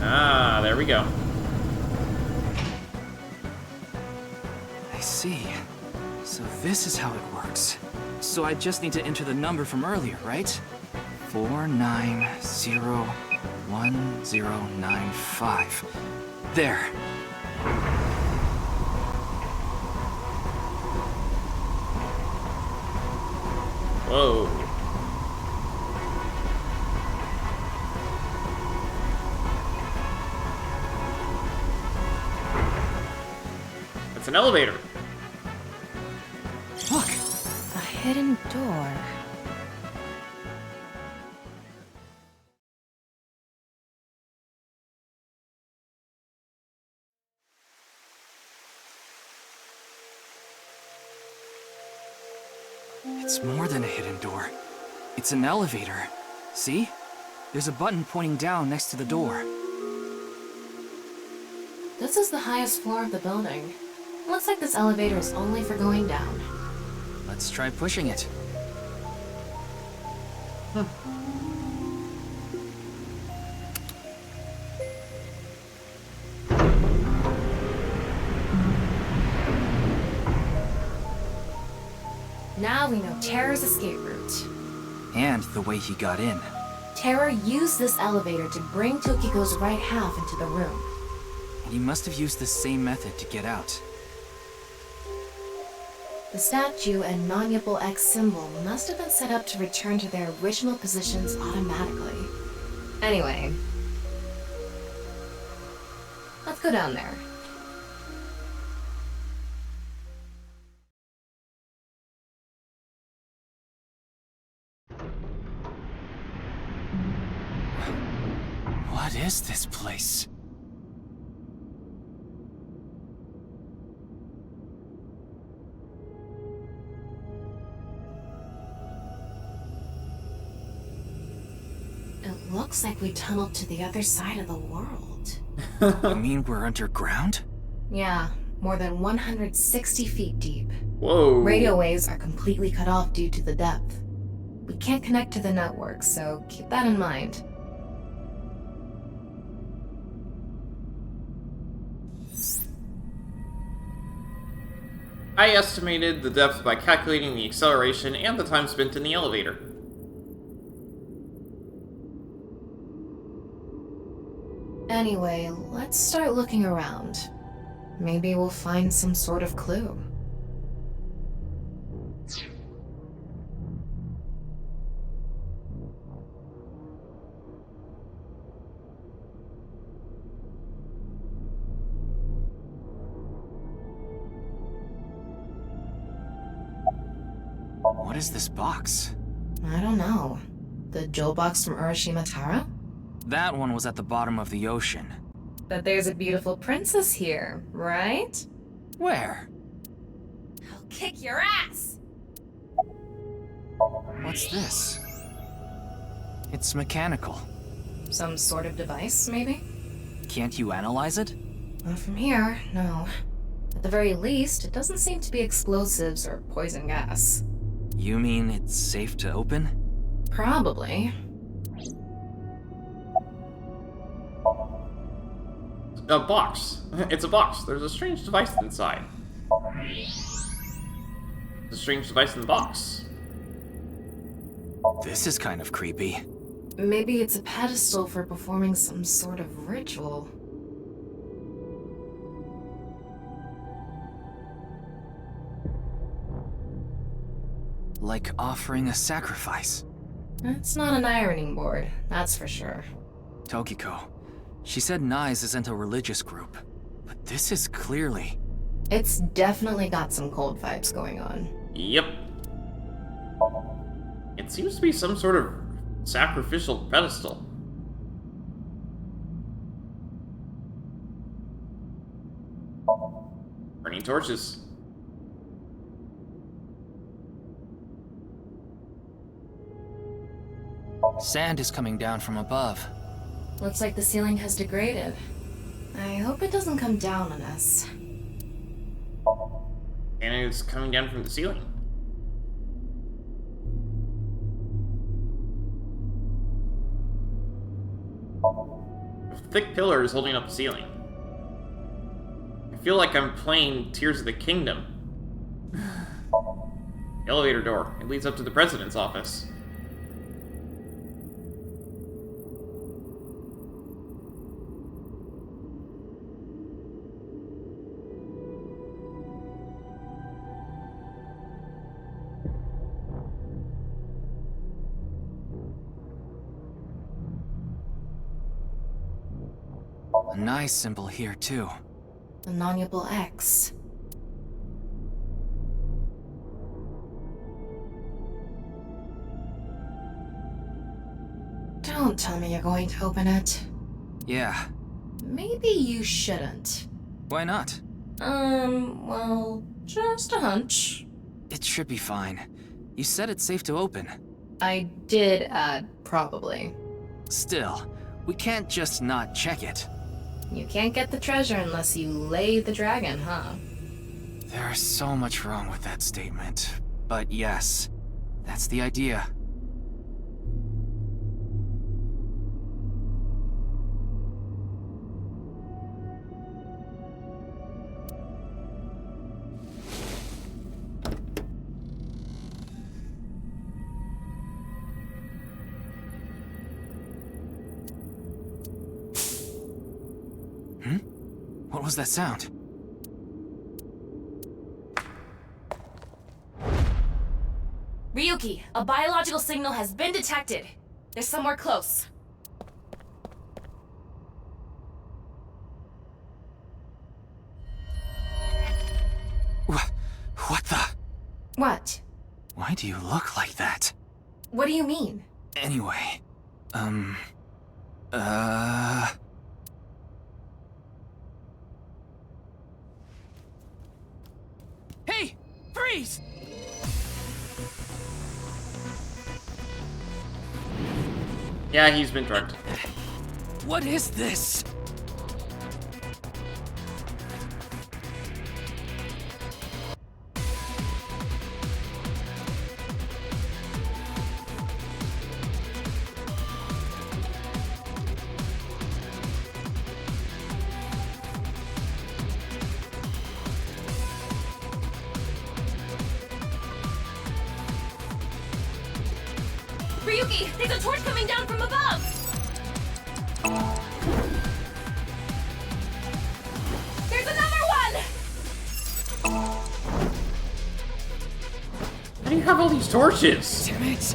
A: Ah, there we go.
E: I see. So this is how it works. So I just need to enter the number from earlier, right? 4901095. There.
A: Whoa. It's an elevator.
E: Look!
B: A hidden door.
E: It's more than a hidden door. It's an elevator. See? There's a button pointing down next to the door.
B: This is the highest floor of the building. Looks like this elevator is only for going down.
E: Let's try pushing it.
B: Now we know Terror's escape route.
E: And the way he got in.
B: Terror used this elevator to bring Tokiko's right half into the room.
E: He must have used the same method to get out.
B: The statue and non-Yipple X symbol must have been set up to return to their original positions automatically. Anyway, let's go down there.
E: What is this place?
B: It looks like we tunneled to the other side of the world.
E: You mean we're underground?
B: Yeah, more than 160 feet deep.
A: Whoa.
B: Radio waves are completely cut off due to the depth. We can't connect to the network, so keep that in mind.
A: I estimated the depth by calculating the acceleration and the time spent in the elevator.
B: Anyway, let's start looking around. Maybe we'll find some sort of clue.
E: What is this box?
B: I don't know. The jewel box from Urashima Taro?
E: That one was at the bottom of the ocean.
B: But there's a beautiful princess here, right?
E: Where?
H: I'll kick your ass!
E: What's this? It's mechanical.
B: Some sort of device, maybe?
E: Can't you analyze it?
B: Not from here, no. At the very least, it doesn't seem to be explosives or poison gas.
E: You mean it's safe to open?
B: Probably.
A: A box. It's a box. There's a strange device inside. There's a strange device in the box.
E: This is kind of creepy.
B: Maybe it's a pedestal for performing some sort of ritual.
E: Like offering a sacrifice.
B: It's not an ironing board, that's for sure.
E: Tokiko. She said Nyes isn't a religious group. But this is clearly...
B: It's definitely got some cold vibes going on.
A: Yep. It seems to be some sort of sacrificial pedestal. Burning torches.
E: Sand is coming down from above.
B: Looks like the ceiling has degraded. I hope it doesn't come down on us.
A: And it's coming down from the ceiling. Thick pillars holding up the ceiling. I feel like I'm playing Tears of the Kingdom. Elevator door. It leads up to the president's office.
E: A nice symbol here, too.
B: The non-Yipple X. Don't tell me you're going to open it.
E: Yeah.
B: Maybe you shouldn't.
E: Why not?
B: Well, just a hunch.
E: It should be fine. You said it's safe to open.
B: I did add probably.
E: Still, we can't just not check it.
B: You can't get the treasure unless you lay the dragon, huh?
E: There's so much wrong with that statement. But yes, that's the idea. What was that sound?
H: Ryuki, a biological signal has been detected. They're somewhere close.
E: What the?
H: What?
E: Why do you look like that?
H: What do you mean?
E: Anyway, Hey! Freeze!
A: Yeah, he's been drugged.
E: What is this?
H: Ryuki, there's a torch coming down from above! There's another one!
A: How do you have all these torches?
E: Damn it!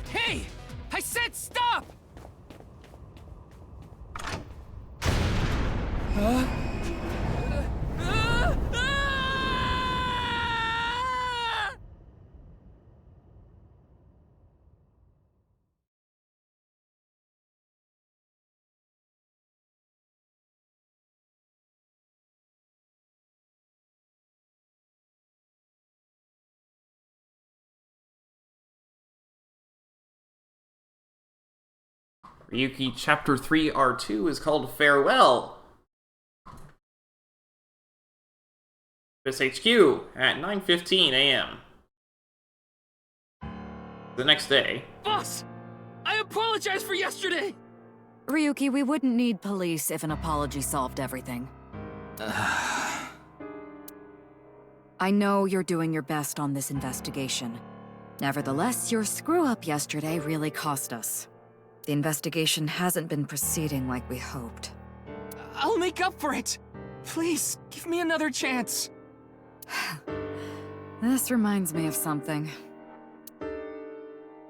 E: Hey! I said stop! Huh?
A: Ryuki Chapter 3 R2 is called Farewell. This HQ at 9:15 a.m. The next day.
E: Boss! I apologize for yesterday!
C: Ryuki, we wouldn't need police if an apology solved everything. I know you're doing your best on this investigation. Nevertheless, your screw-up yesterday really cost us. The investigation hasn't been proceeding like we hoped.
E: I'll make up for it! Please, give me another chance.
C: This reminds me of something.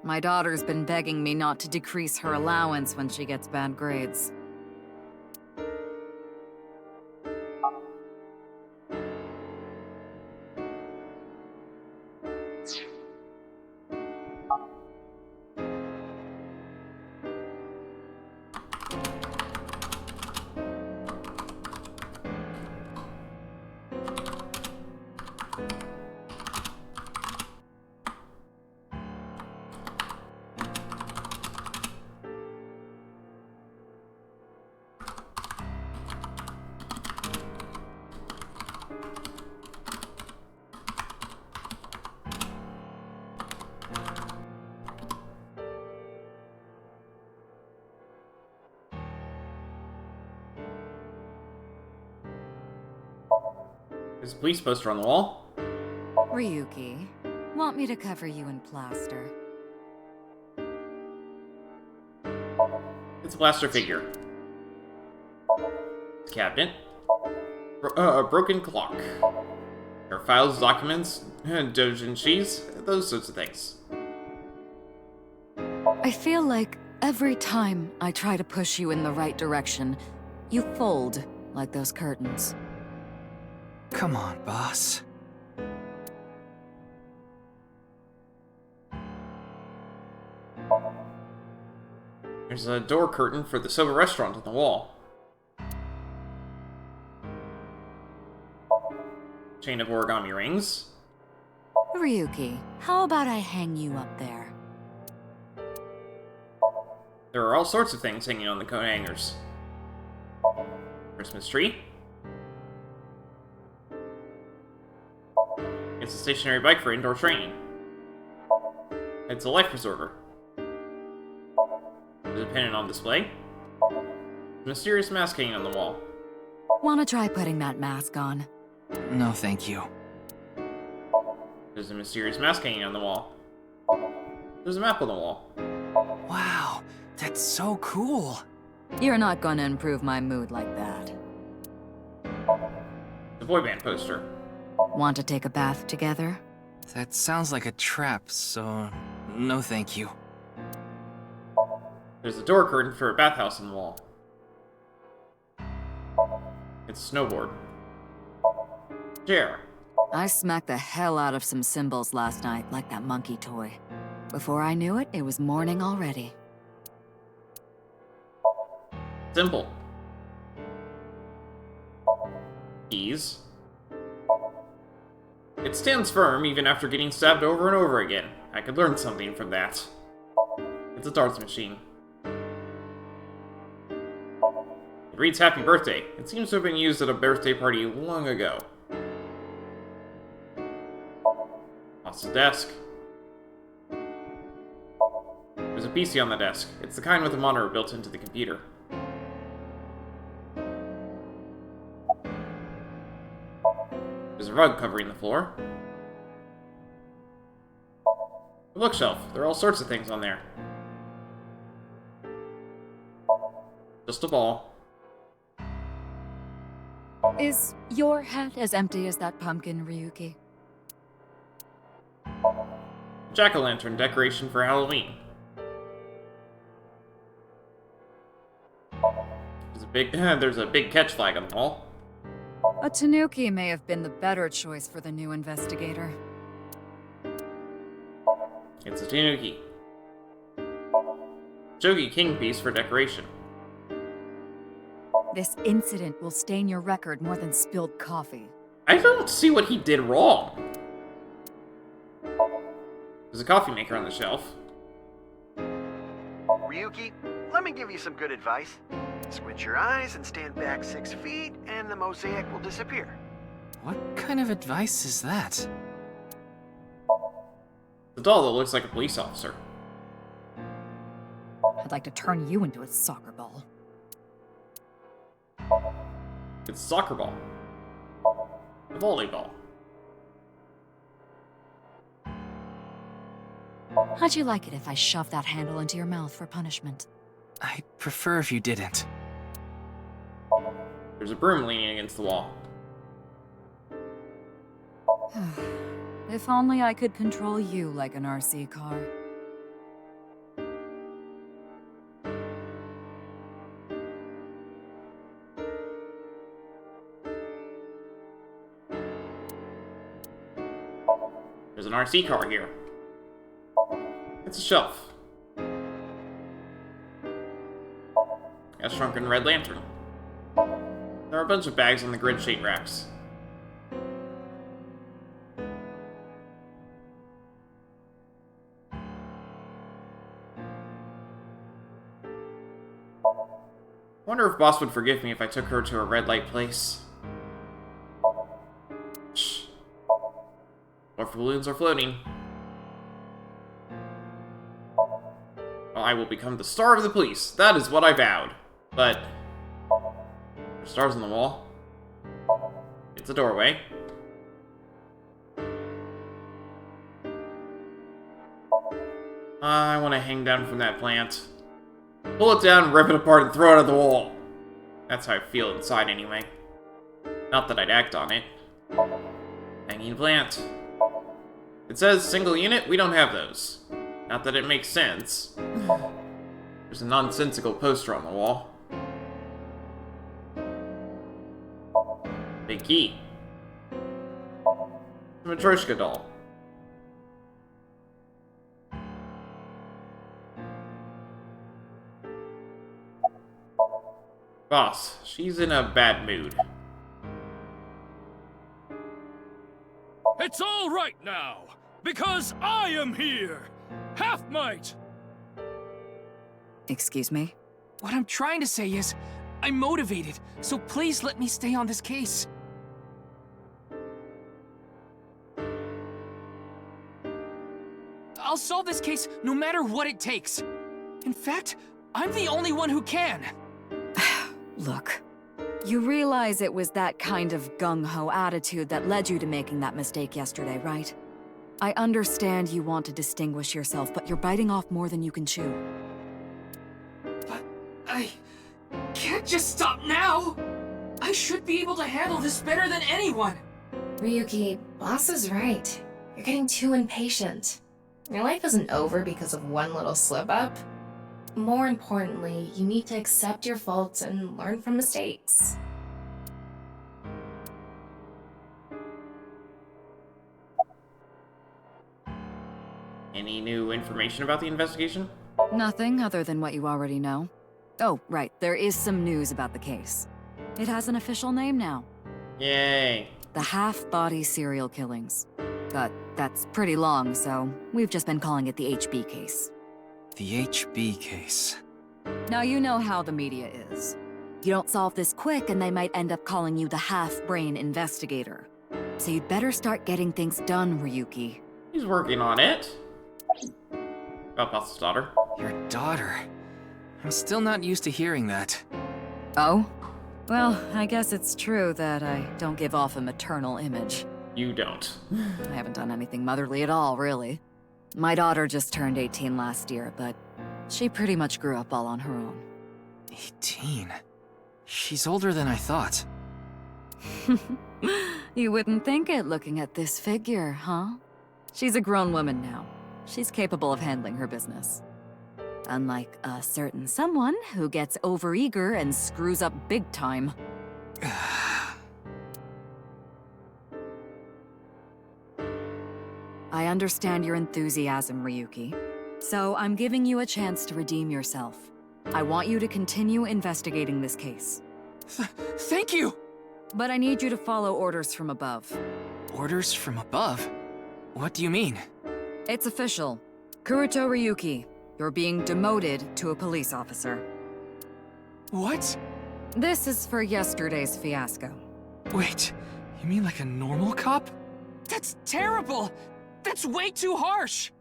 C: My daughter's been begging me not to decrease her allowance when she gets bad grades.
A: There's a police poster on the wall.
C: Ryuki, want me to cover you in plaster?
A: It's a plaster figure. Cabinet. A broken clock. There are files, documents, doujinshis, those sorts of things.
C: I feel like every time I try to push you in the right direction, you fold like those curtains.
E: Come on, boss.
A: There's a door curtain for the soba restaurant on the wall. Chain of origami rings.
C: Ryuki, how about I hang you up there?
A: There are all sorts of things hanging on the coat hangers. Christmas tree. It's a stationary bike for indoor training. It's a life preserver. There's a pennant on display. A mysterious mask hanging on the wall.
C: Wanna try putting that mask on?
E: No, thank you.
A: There's a mysterious mask hanging on the wall. There's a map on the wall.
E: Wow, that's so cool.
C: You're not gonna improve my mood like that.
A: The boy band poster.
C: Want to take a bath together?
E: That sounds like a trap, so no thank you.
A: There's a door curtain for a bathhouse on the wall. It's a snowboard. Chair.
C: I smacked the hell out of some cymbals last night, like that monkey toy. Before I knew it, it was morning already.
A: Symbol. Keys. It stands firm even after getting stabbed over and over again. I could learn something from that. It's a darts machine. It reads Happy Birthday. It seems to have been used at a birthday party long ago. Lost a desk. There's a PC on the desk. It's the kind with a monitor built into the computer. There's a rug covering the floor. A bookshelf. There are all sorts of things on there. Just a ball.
C: Is your hat as empty as that pumpkin, Ryuki?
A: Jack-o'-lantern decoration for Halloween. There's a big catch flag on the wall.
C: A tanuki may have been the better choice for the new investigator.
A: It's a tanuki. Jogi king piece for decoration.
C: This incident will stain your record more than spilled coffee.
A: I don't see what he did wrong. There's a coffee maker on the shelf.
K: Ryuki, let me give you some good advice. Squint your eyes and stand back 6 feet, and the mosaic will disappear.
E: What kind of advice is that?
A: The doll that looks like a police officer.
C: I'd like to turn you into a soccer ball.
A: It's a soccer ball. A volleyball.
C: How'd you like it if I shoved that handle into your mouth for punishment?
E: I'd prefer if you didn't.
A: There's a broom leaning against the wall.
C: If only I could control you like an RC car.
A: There's an RC car here. It's a shelf. A shrunken red lantern. There are a bunch of bags on the grid sheet racks. Wonder if Boss would forgive me if I took her to a red light place. Shh. Orphan balloons are floating. Well, I will become the star of the police. That is what I vowed. But there's stars on the wall. It's a doorway. I want to hang down from that plant. Pull it down, rip it apart, and throw it at the wall. That's how I feel inside, anyway. Not that I'd act on it. Hanging plant. It says single unit, we don't have those. Not that it makes sense. There's a nonsensical poster on the wall. Big key. A Matryoshka doll. Boss, she's in a bad mood.
L: It's all right now, because I am here! Half might!
C: Excuse me?
E: What I'm trying to say is, I'm motivated, so please let me stay on this case. I'll solve this case no matter what it takes. In fact, I'm the only one who can.
C: Look, you realize it was that kind of gung-ho attitude that led you to making that mistake yesterday, right? I understand you want to distinguish yourself, but you're biting off more than you can chew.
E: But I can't just stop now. I should be able to handle this better than anyone.
B: Ryuki, boss is right. You're getting too impatient. Your life isn't over because of one little slip-up. More importantly, you need to accept your faults and learn from mistakes.
A: Any new information about the investigation?
C: Nothing other than what you already know. Oh, right, there is some news about the case. It has an official name now.
A: Yay.
C: The half-body serial killings. But that's pretty long, so we've just been calling it the HB case.
E: The HB case.
C: Now you know how the media is. You don't solve this quick and they might end up calling you the half-brain investigator. So you'd better start getting things done, Ryuki.
A: He's working on it. About boss's daughter.
E: Your daughter? I'm still not used to hearing that.
C: Oh? Well, I guess it's true that I don't give off a maternal image.
A: You don't.
C: I haven't done anything motherly at all, really. My daughter just turned 18 last year, but she pretty much grew up all on her own.
E: 18? She's older than I thought.
C: You wouldn't think it looking at this figure, huh? She's a grown woman now. She's capable of handling her business. Unlike a certain someone who gets overeager and screws up big time. I understand your enthusiasm, Ryuki. So I'm giving you a chance to redeem yourself. I want you to continue investigating this case.
E: Thank you!
C: But I need you to follow orders from above.
E: Orders from above? What do you mean?
C: It's official. Kuruto Ryuki, you're being demoted to a police officer.
E: What?
C: This is for yesterday's fiasco.
E: Wait, you mean like a normal cop? That's terrible! That's way too harsh!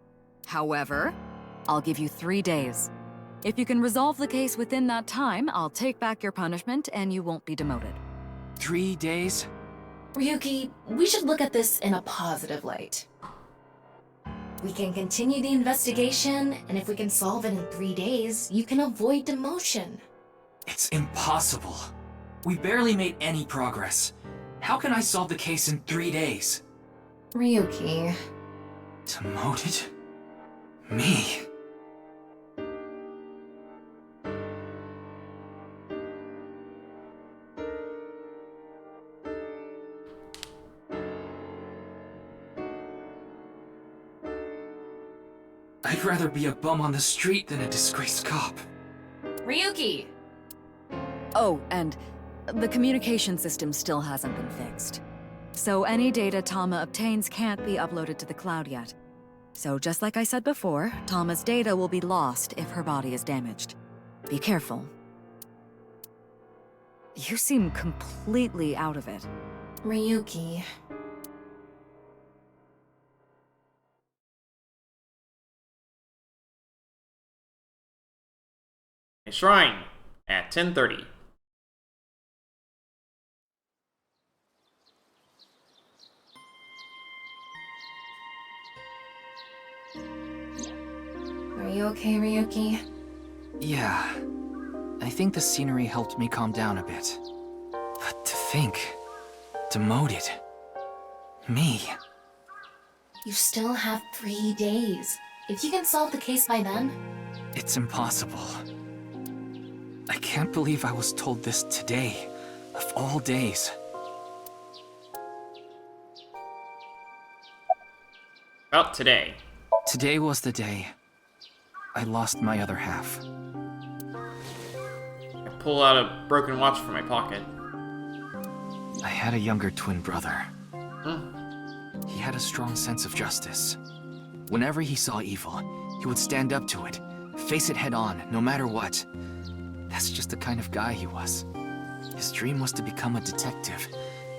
C: However, I'll give you 3 days. If you can resolve the case within that time, I'll take back your punishment and you won't be demoted.
E: 3 days?
B: Ryuki, we should look at this in a positive light. We can continue the investigation, and if we can solve it in 3 days, you can avoid demotion.
E: It's impossible. We barely made any progress. How can I solve the case in 3 days?
B: Ryuki.
E: Demoted? Me? I'd rather be a bum on the street than a disgraced cop.
B: Ryuki!
C: Oh, and the communication system still hasn't been fixed. So any data Tama obtains can't be uploaded to the cloud yet. So just like I said before, Tama's data will be lost if her body is damaged. Be careful. You seem completely out of it.
B: Ryuki.
A: A shrine at 10:30.
B: Are you okay, Ryuki?
E: Yeah. I think the scenery helped me calm down a bit. But to think... demoted. Me.
B: You still have 3 days. If you can solve the case by then...
E: It's impossible. I can't believe I was told this today, of all days.
A: About today.
E: Today was the day I lost my other half.
A: I pull out a broken watch from my pocket.
E: I had a younger twin brother.
A: Hmm.
E: He had a strong sense of justice. Whenever he saw evil, he would stand up to it, face it head on, no matter what. That's just the kind of guy he was. His dream was to become a detective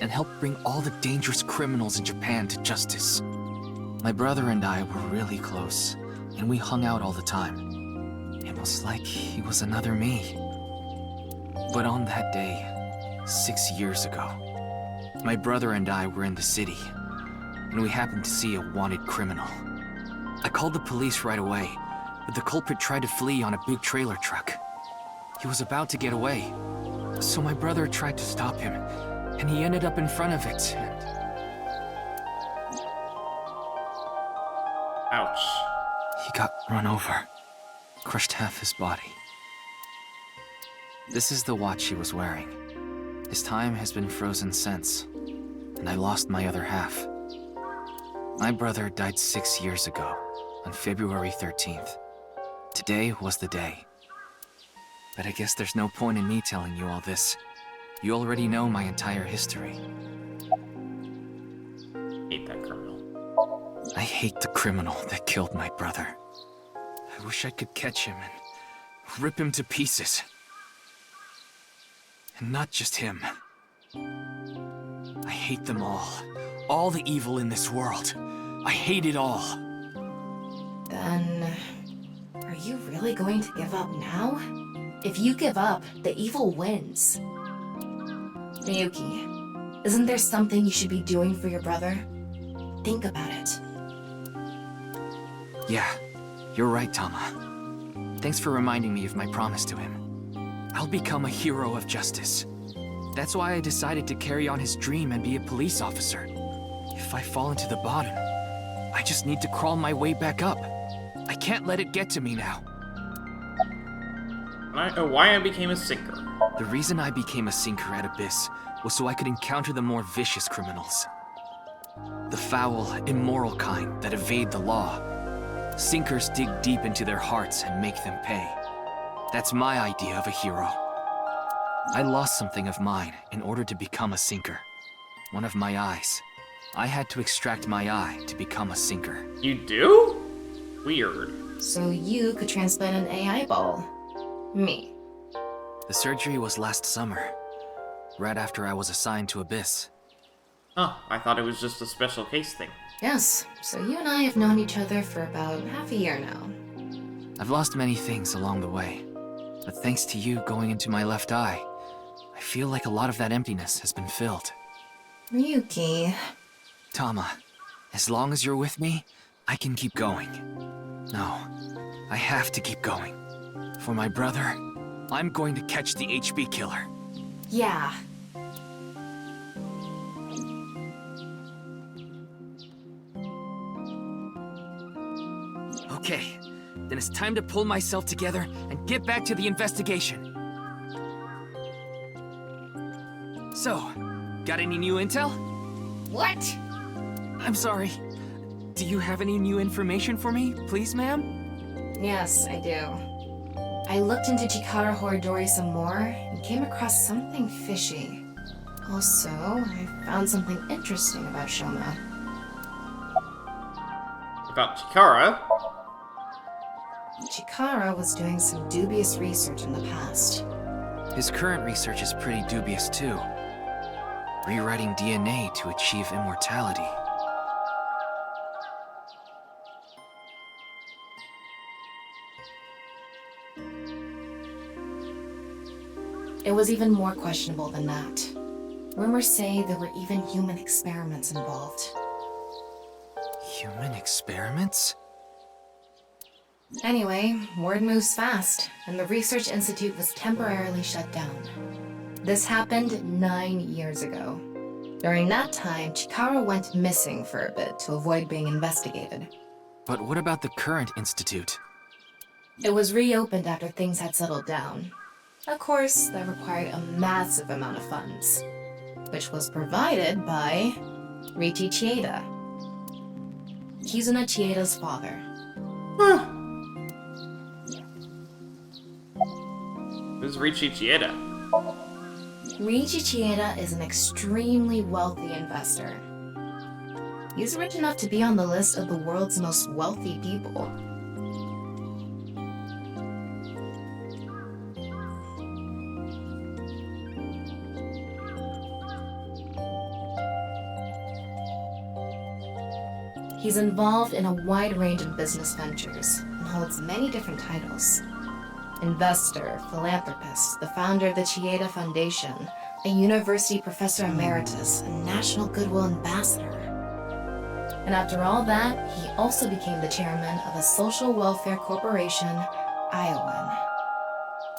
E: and help bring all the dangerous criminals in Japan to justice. My brother and I were really close, and we hung out all the time. It was like he was another me. But on that day, 6 years ago, my brother and I were in the city, and we happened to see a wanted criminal. I called the police right away, but the culprit tried to flee on a big trailer truck. He was about to get away, so my brother tried to stop him, and he ended up in front of it, and...
A: Ouch.
E: He got run over, crushed half his body. This is the watch he was wearing. His time has been frozen since, and I lost my other half. My brother died 6 years ago, on February 13th. Today was the day. But I guess there's no point in me telling you all this. You already know my entire history.
A: Hate that criminal.
E: I hate the criminal that killed my brother. I wish I could catch him and rip him to pieces. And not just him. I hate them all. All the evil in this world. I hate it all.
B: Then, are you really going to give up now? If you give up, the evil wins. Miyuki, isn't there something you should be doing for your brother? Think about it.
E: Yeah, you're right, Tama. Thanks for reminding me of my promise to him. I'll become a hero of justice. That's why I decided to carry on his dream and be a police officer. If I fall into the bottom, I just need to crawl my way back up. I can't let it get to me now.
A: And I know why I became a sinker.
E: The reason I became a sinker at Abyss was so I could encounter the more vicious criminals. The foul, immoral kind that evade the law. Sinkers dig deep into their hearts and make them pay. That's my idea of a hero. I lost something of mine in order to become a sinker. One of my eyes. I had to extract my eye to become a sinker.
A: You do? Weird.
B: So you could transplant an AI ball. Me.
E: The surgery was last summer, right after I was assigned to Abyss.
A: Huh, I thought it was just a special case thing.
B: Yes, so you and I have known each other for about half a year now.
E: I've lost many things along the way, but thanks to you going into my left eye, I feel like a lot of that emptiness has been filled.
B: Ryuki.
E: Tama, as long as you're with me, I can keep going. No, I have to keep going. For my brother, I'm going to catch the HB killer.
B: Yeah.
E: Okay, then it's time to pull myself together and get back to the investigation. So, got any new intel?
B: What?
E: I'm sorry. Do you have any new information for me, please, ma'am?
B: Yes, I do. I looked into Chikara Horidori some more and came across something fishy. Also, I found something interesting about Shoma.
A: About Chikara?
B: Chikara was doing some dubious research in the past.
E: His current research is pretty dubious too. Rewriting DNA to achieve immortality.
B: It was even more questionable than that. Rumors say there were even human experiments involved.
E: Human experiments?
B: Anyway, word moves fast, and the Research Institute was temporarily shut down. This happened 9 years ago. During that time, Chikara went missing for a bit to avoid being investigated.
E: But what about the current institute?
B: It was reopened after things had settled down. Of course, that required a massive amount of funds, which was provided by Riichi Chieda. Kizuna Chieda's father.
A: Who's Riichi Chieda?
B: Riichi Chieda is an extremely wealthy investor. He's rich enough to be on the list of the world's most wealthy people. He's involved in a wide range of business ventures and holds many different titles. Investor, philanthropist, the founder of the Chieda Foundation, a university professor emeritus, and national goodwill ambassador. And after all that, he also became the chairman of a social welfare corporation, Iowan.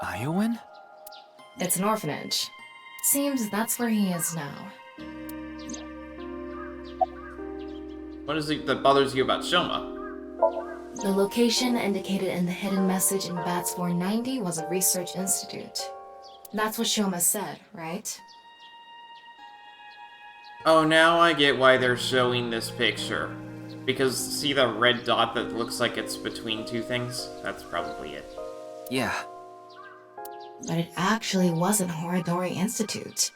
E: Iowan?
B: It's an orphanage. Seems that's where he is now.
A: What is it that bothers you about Shoma?
B: The location indicated in the hidden message in BATS 490 was a research institute. That's what Shoma said, right?
A: Oh, now I get why they're showing this picture. Because see the red dot that looks like it's between two things? That's probably it.
E: Yeah.
B: But it actually wasn't Horadori Institute.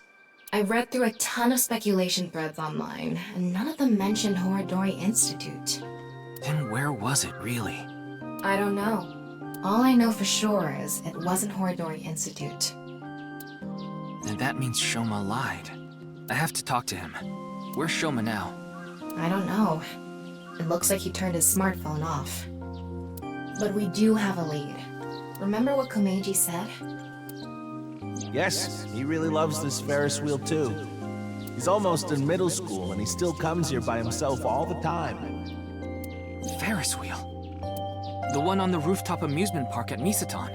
B: I read through a ton of speculation threads online, and none of them mentioned Horadori Institute.
E: Then where was it, really?
B: I don't know. All I know for sure is it wasn't Horadori Institute.
E: And that means Shoma lied. I have to talk to him. Where's Shoma now?
B: I don't know. It looks like he turned his smartphone off. But we do have a lead. Remember what Komeiji said?
M: Yes, he really loves this Ferris wheel too. He's almost in middle school and he still comes here by himself all the time.
E: Ferris wheel? The one on the rooftop amusement park at Misaton.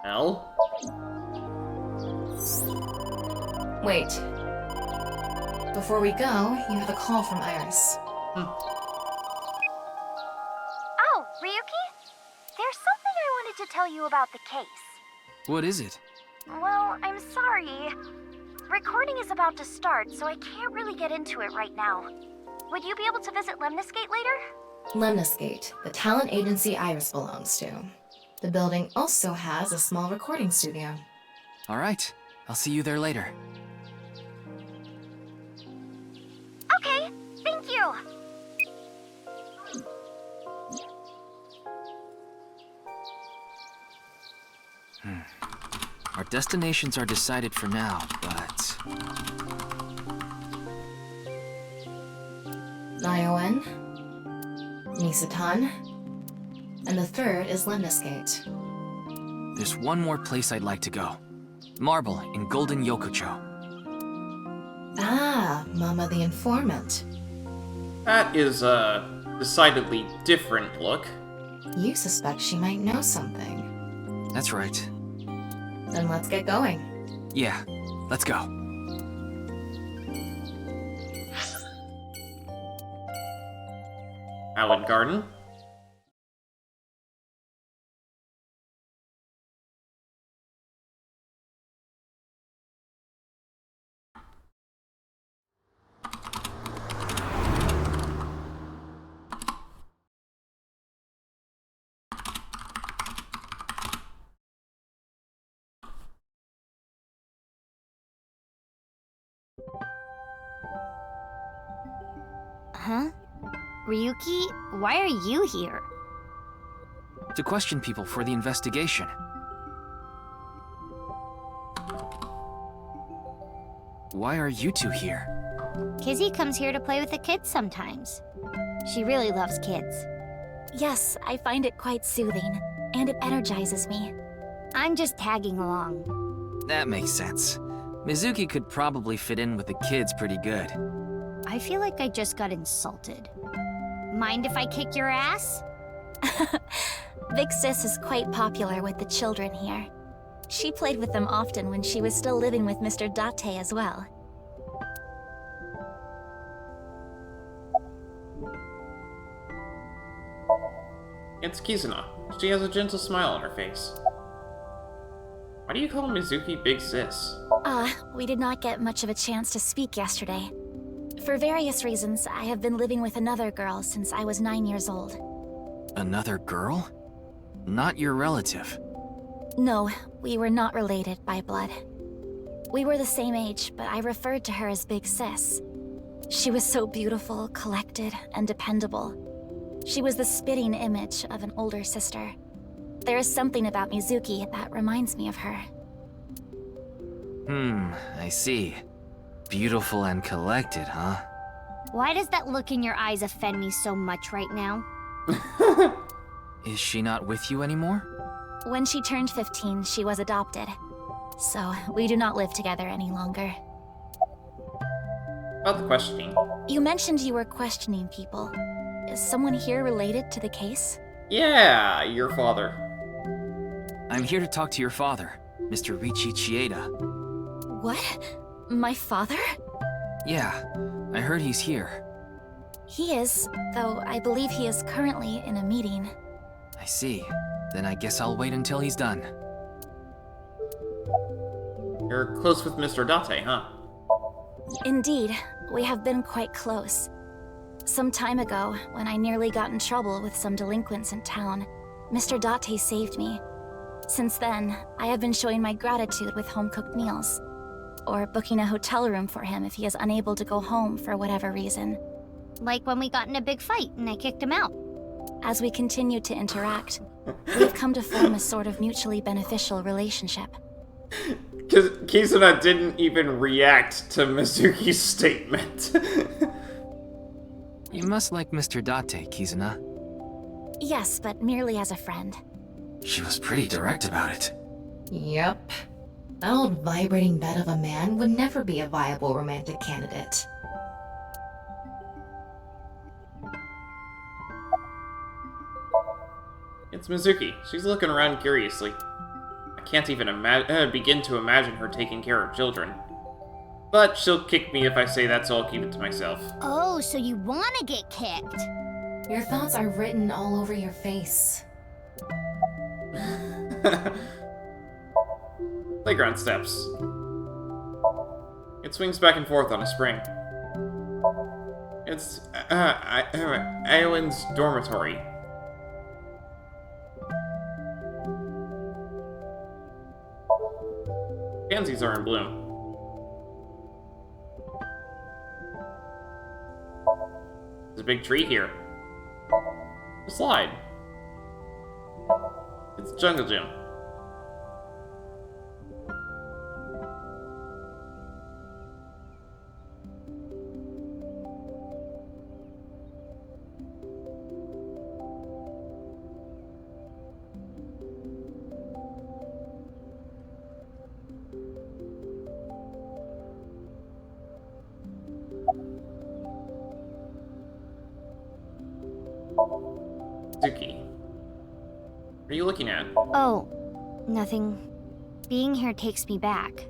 A: L?
B: Wait. Before we go, you have a call from Iris.
N: Oh, Ryuki? There's something I wanted to tell you about the case.
E: What is it?
N: Well, I'm sorry. Recording is about to start, so I can't really get into it right now. Would you be able to visit Lemniscate later?
B: Lemniscate, the talent agency Iris belongs to. The building also has a small recording studio.
E: All right. I'll see you there later.
N: Okay, thank you.
E: Our destinations are decided for now, but...
B: Iowan, Misaton, and the third is Lemniscate.
E: There's one more place I'd like to go. Marble in Golden Yokocho.
B: Ah, Mama the Informant.
A: That is a decidedly different look.
B: You suspect she might know something.
E: That's right.
B: Then let's get going.
E: Yeah, let's go.
A: Allen Garden?
N: Huh? Ryuki, why are you here?
E: To question people for the investigation. Why are you two here?
N: Kizzy comes here to play with the kids sometimes. She really loves kids.
F: Yes, I find it quite soothing, and it energizes me.
N: I'm just tagging along.
E: That makes sense. Mizuki could probably fit in with the kids pretty good.
N: I feel like I just got insulted. Mind if I kick your ass?
F: Big Sis is quite popular with the children here. She played with them often when she was still living with Mr. Date as well.
A: It's Kizuna. She has a gentle smile on her face. Why do you call Mizuki Big Sis?
F: We did not get much of a chance to speak yesterday.
N: For various reasons, I have been living with another girl since I was 9 years old.
E: Another girl? Not your relative.
N: No, we were not related by blood. We were the same age, but I referred to her as Big Sis. She was so beautiful, collected, and dependable. She was the spitting image of an older sister. There is something about Mizuki that reminds me of her.
E: I see. Beautiful and collected, huh?
O: Why does that look in your eyes offend me so much right now?
E: Is she not with you anymore?
N: When she turned 15, she was adopted. So, we do not live together any longer.
A: About the questioning.
N: You mentioned you were questioning people. Is someone here related to the case?
A: Yeah, your father.
E: I'm here to talk to your father, Mr. Riichi Chieda.
N: What? My father?
E: Yeah, I heard he's here.
N: He is, though I believe he is currently in a meeting.
E: I see. Then I guess I'll wait until he's done.
A: You're close with Mr. Date, huh?
N: Indeed, we have been quite close. Some time ago, when I nearly got in trouble with some delinquents in town, Mr. Date saved me. Since then, I have been showing my gratitude with home-cooked meals, or booking a hotel room for him if he is unable to go home for whatever reason.
O: Like when we got in a big fight and I kicked him out.
N: As we continue to interact, we have come to form a sort of mutually beneficial relationship.
A: Because Kizuna didn't even react to Mizuki's statement.
E: You must like Mr. Date, Kizuna.
N: Yes, but merely as a friend.
E: She was pretty direct about it.
B: Yep. That old vibrating bed of a man would never be a viable romantic candidate.
A: It's Mizuki. She's looking around curiously. I can't even begin to imagine her taking care of children. But she'll kick me if I say that, so I'll keep it to myself.
O: Oh, so you want to get kicked?
B: Your thoughts are written all over your face.
A: Playground steps. It swings back and forth on a spring. It's Iowen's dormitory. Pansies are in bloom. There's a big tree here. A slide. It's Jungle Gym. Suki. What are you looking at?
O: Oh, nothing. Being here takes me back.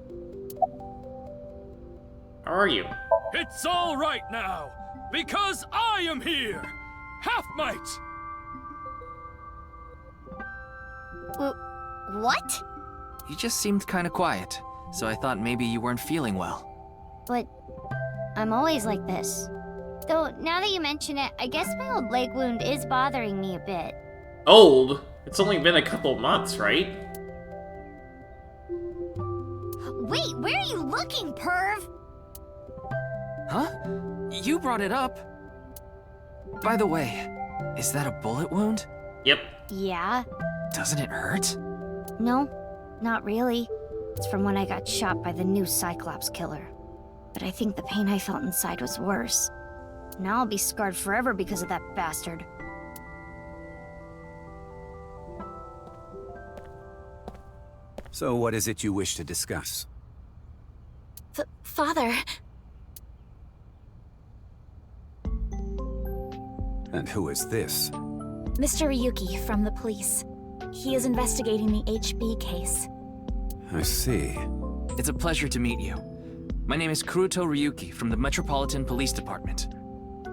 A: How are you?
L: It's all right now, because I am here! Half Might!
O: What?
E: You just seemed kinda quiet, so I thought maybe you weren't feeling well.
O: But I'm always like this. Though, now that you mention it, I guess my old leg wound is bothering me a bit.
A: Old? It's only been a couple months, right?
O: Wait, where are you looking, perv?
E: Huh? You brought it up. By the way, is that a bullet wound?
A: Yep.
O: Yeah.
E: Doesn't it hurt?
O: No, not really. It's from when I got shot by the new Cyclops killer. But I think the pain I felt inside was worse. Now I'll be scarred forever because of that bastard.
P: So what is it you wish to discuss?
N: Father.
P: And who is this?
N: Mr. Ryuki from the police. He is investigating the HB case.
P: I see.
E: It's a pleasure to meet you. My name is Kuruto Ryuki from the Metropolitan Police Department.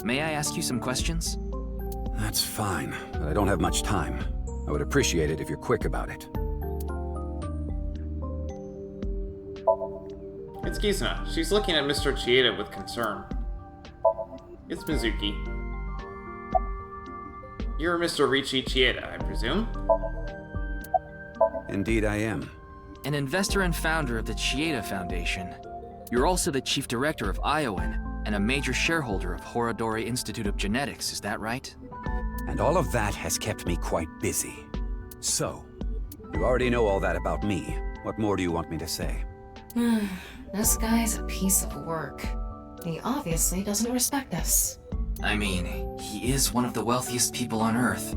E: May I ask you some questions?
P: That's fine, but I don't have much time. I would appreciate it if you're quick about it.
A: It's Kizuna. She's looking at Mr. Chieda with concern. It's Mizuki. You're Mr. Richie Chieda, I presume?
P: Indeed I am.
E: An investor and founder of the Chieda Foundation. You're also the chief director of Iowan, and a major shareholder of Horodori Institute of Genetics, is that right?
P: And all of that has kept me quite busy. So, you already know all that about me. What more do you want me to say?
B: This guy's a piece of work. He obviously doesn't respect us.
E: I mean, he is one of the wealthiest people on Earth.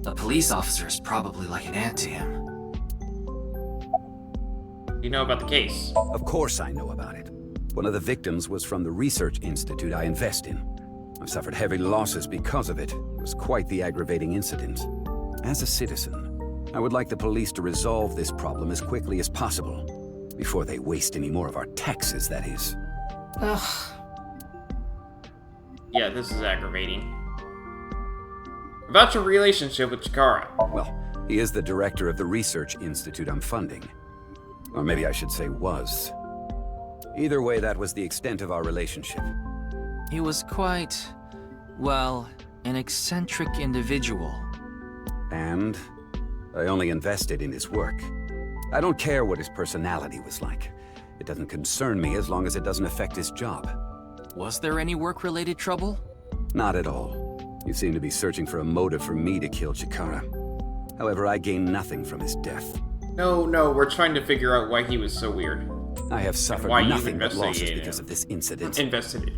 E: A police officer is probably like an ant to him.
A: You know about the case?
P: Of course I know about it. One of the victims was from the research institute I invest in. I've suffered heavy losses because of it. It was quite the aggravating incident. As a citizen, I would like the police to resolve this problem as quickly as possible. Before they waste any more of our taxes, that is.
B: Ugh.
A: Yeah, this is aggravating. About your relationship with Chikara.
P: Well, he is the director of the research institute I'm funding. Or maybe I should say was. Either way, that was the extent of our relationship.
E: He was quite, well, an eccentric individual.
P: And I only invested in his work. I don't care what his personality was like. It doesn't concern me as long as it doesn't affect his job.
E: Was there any work-related trouble?
P: Not at all. You seem to be searching for a motive for me to kill Chikara. However, I gain nothing from his death.
A: No, we're trying to figure out why he was so weird.
P: I have suffered nothing but losses because of this incident.
A: Invested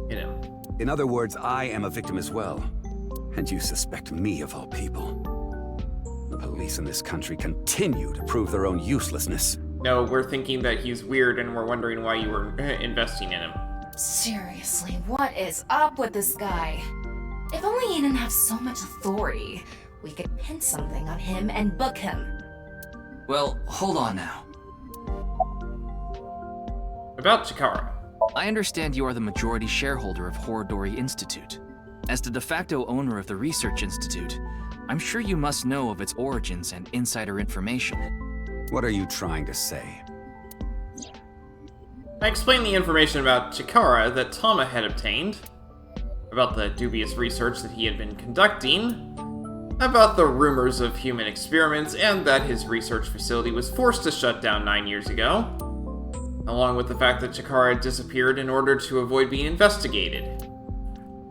A: in him.
P: In other words, I am a victim as well. And you suspect me of all people. The police in this country continue to prove their own uselessness.
A: No, we're thinking that he's weird and we're wondering why you were investing in him.
B: Seriously, what is up with this guy? If only he didn't have so much authority, we could pin something on him and book him.
E: Well, hold on now.
A: About Chikara.
E: I understand you are the majority shareholder of Horodori Institute. As the de facto owner of the Research Institute, I'm sure you must know of its origins and insider information.
P: What are you trying to say?
A: I explained the information about Chikara that Tama had obtained, about the dubious research that he had been conducting, about the rumors of human experiments, and that his research facility was forced to shut down 9 years ago, along with the fact that Chikara had disappeared in order to avoid being investigated,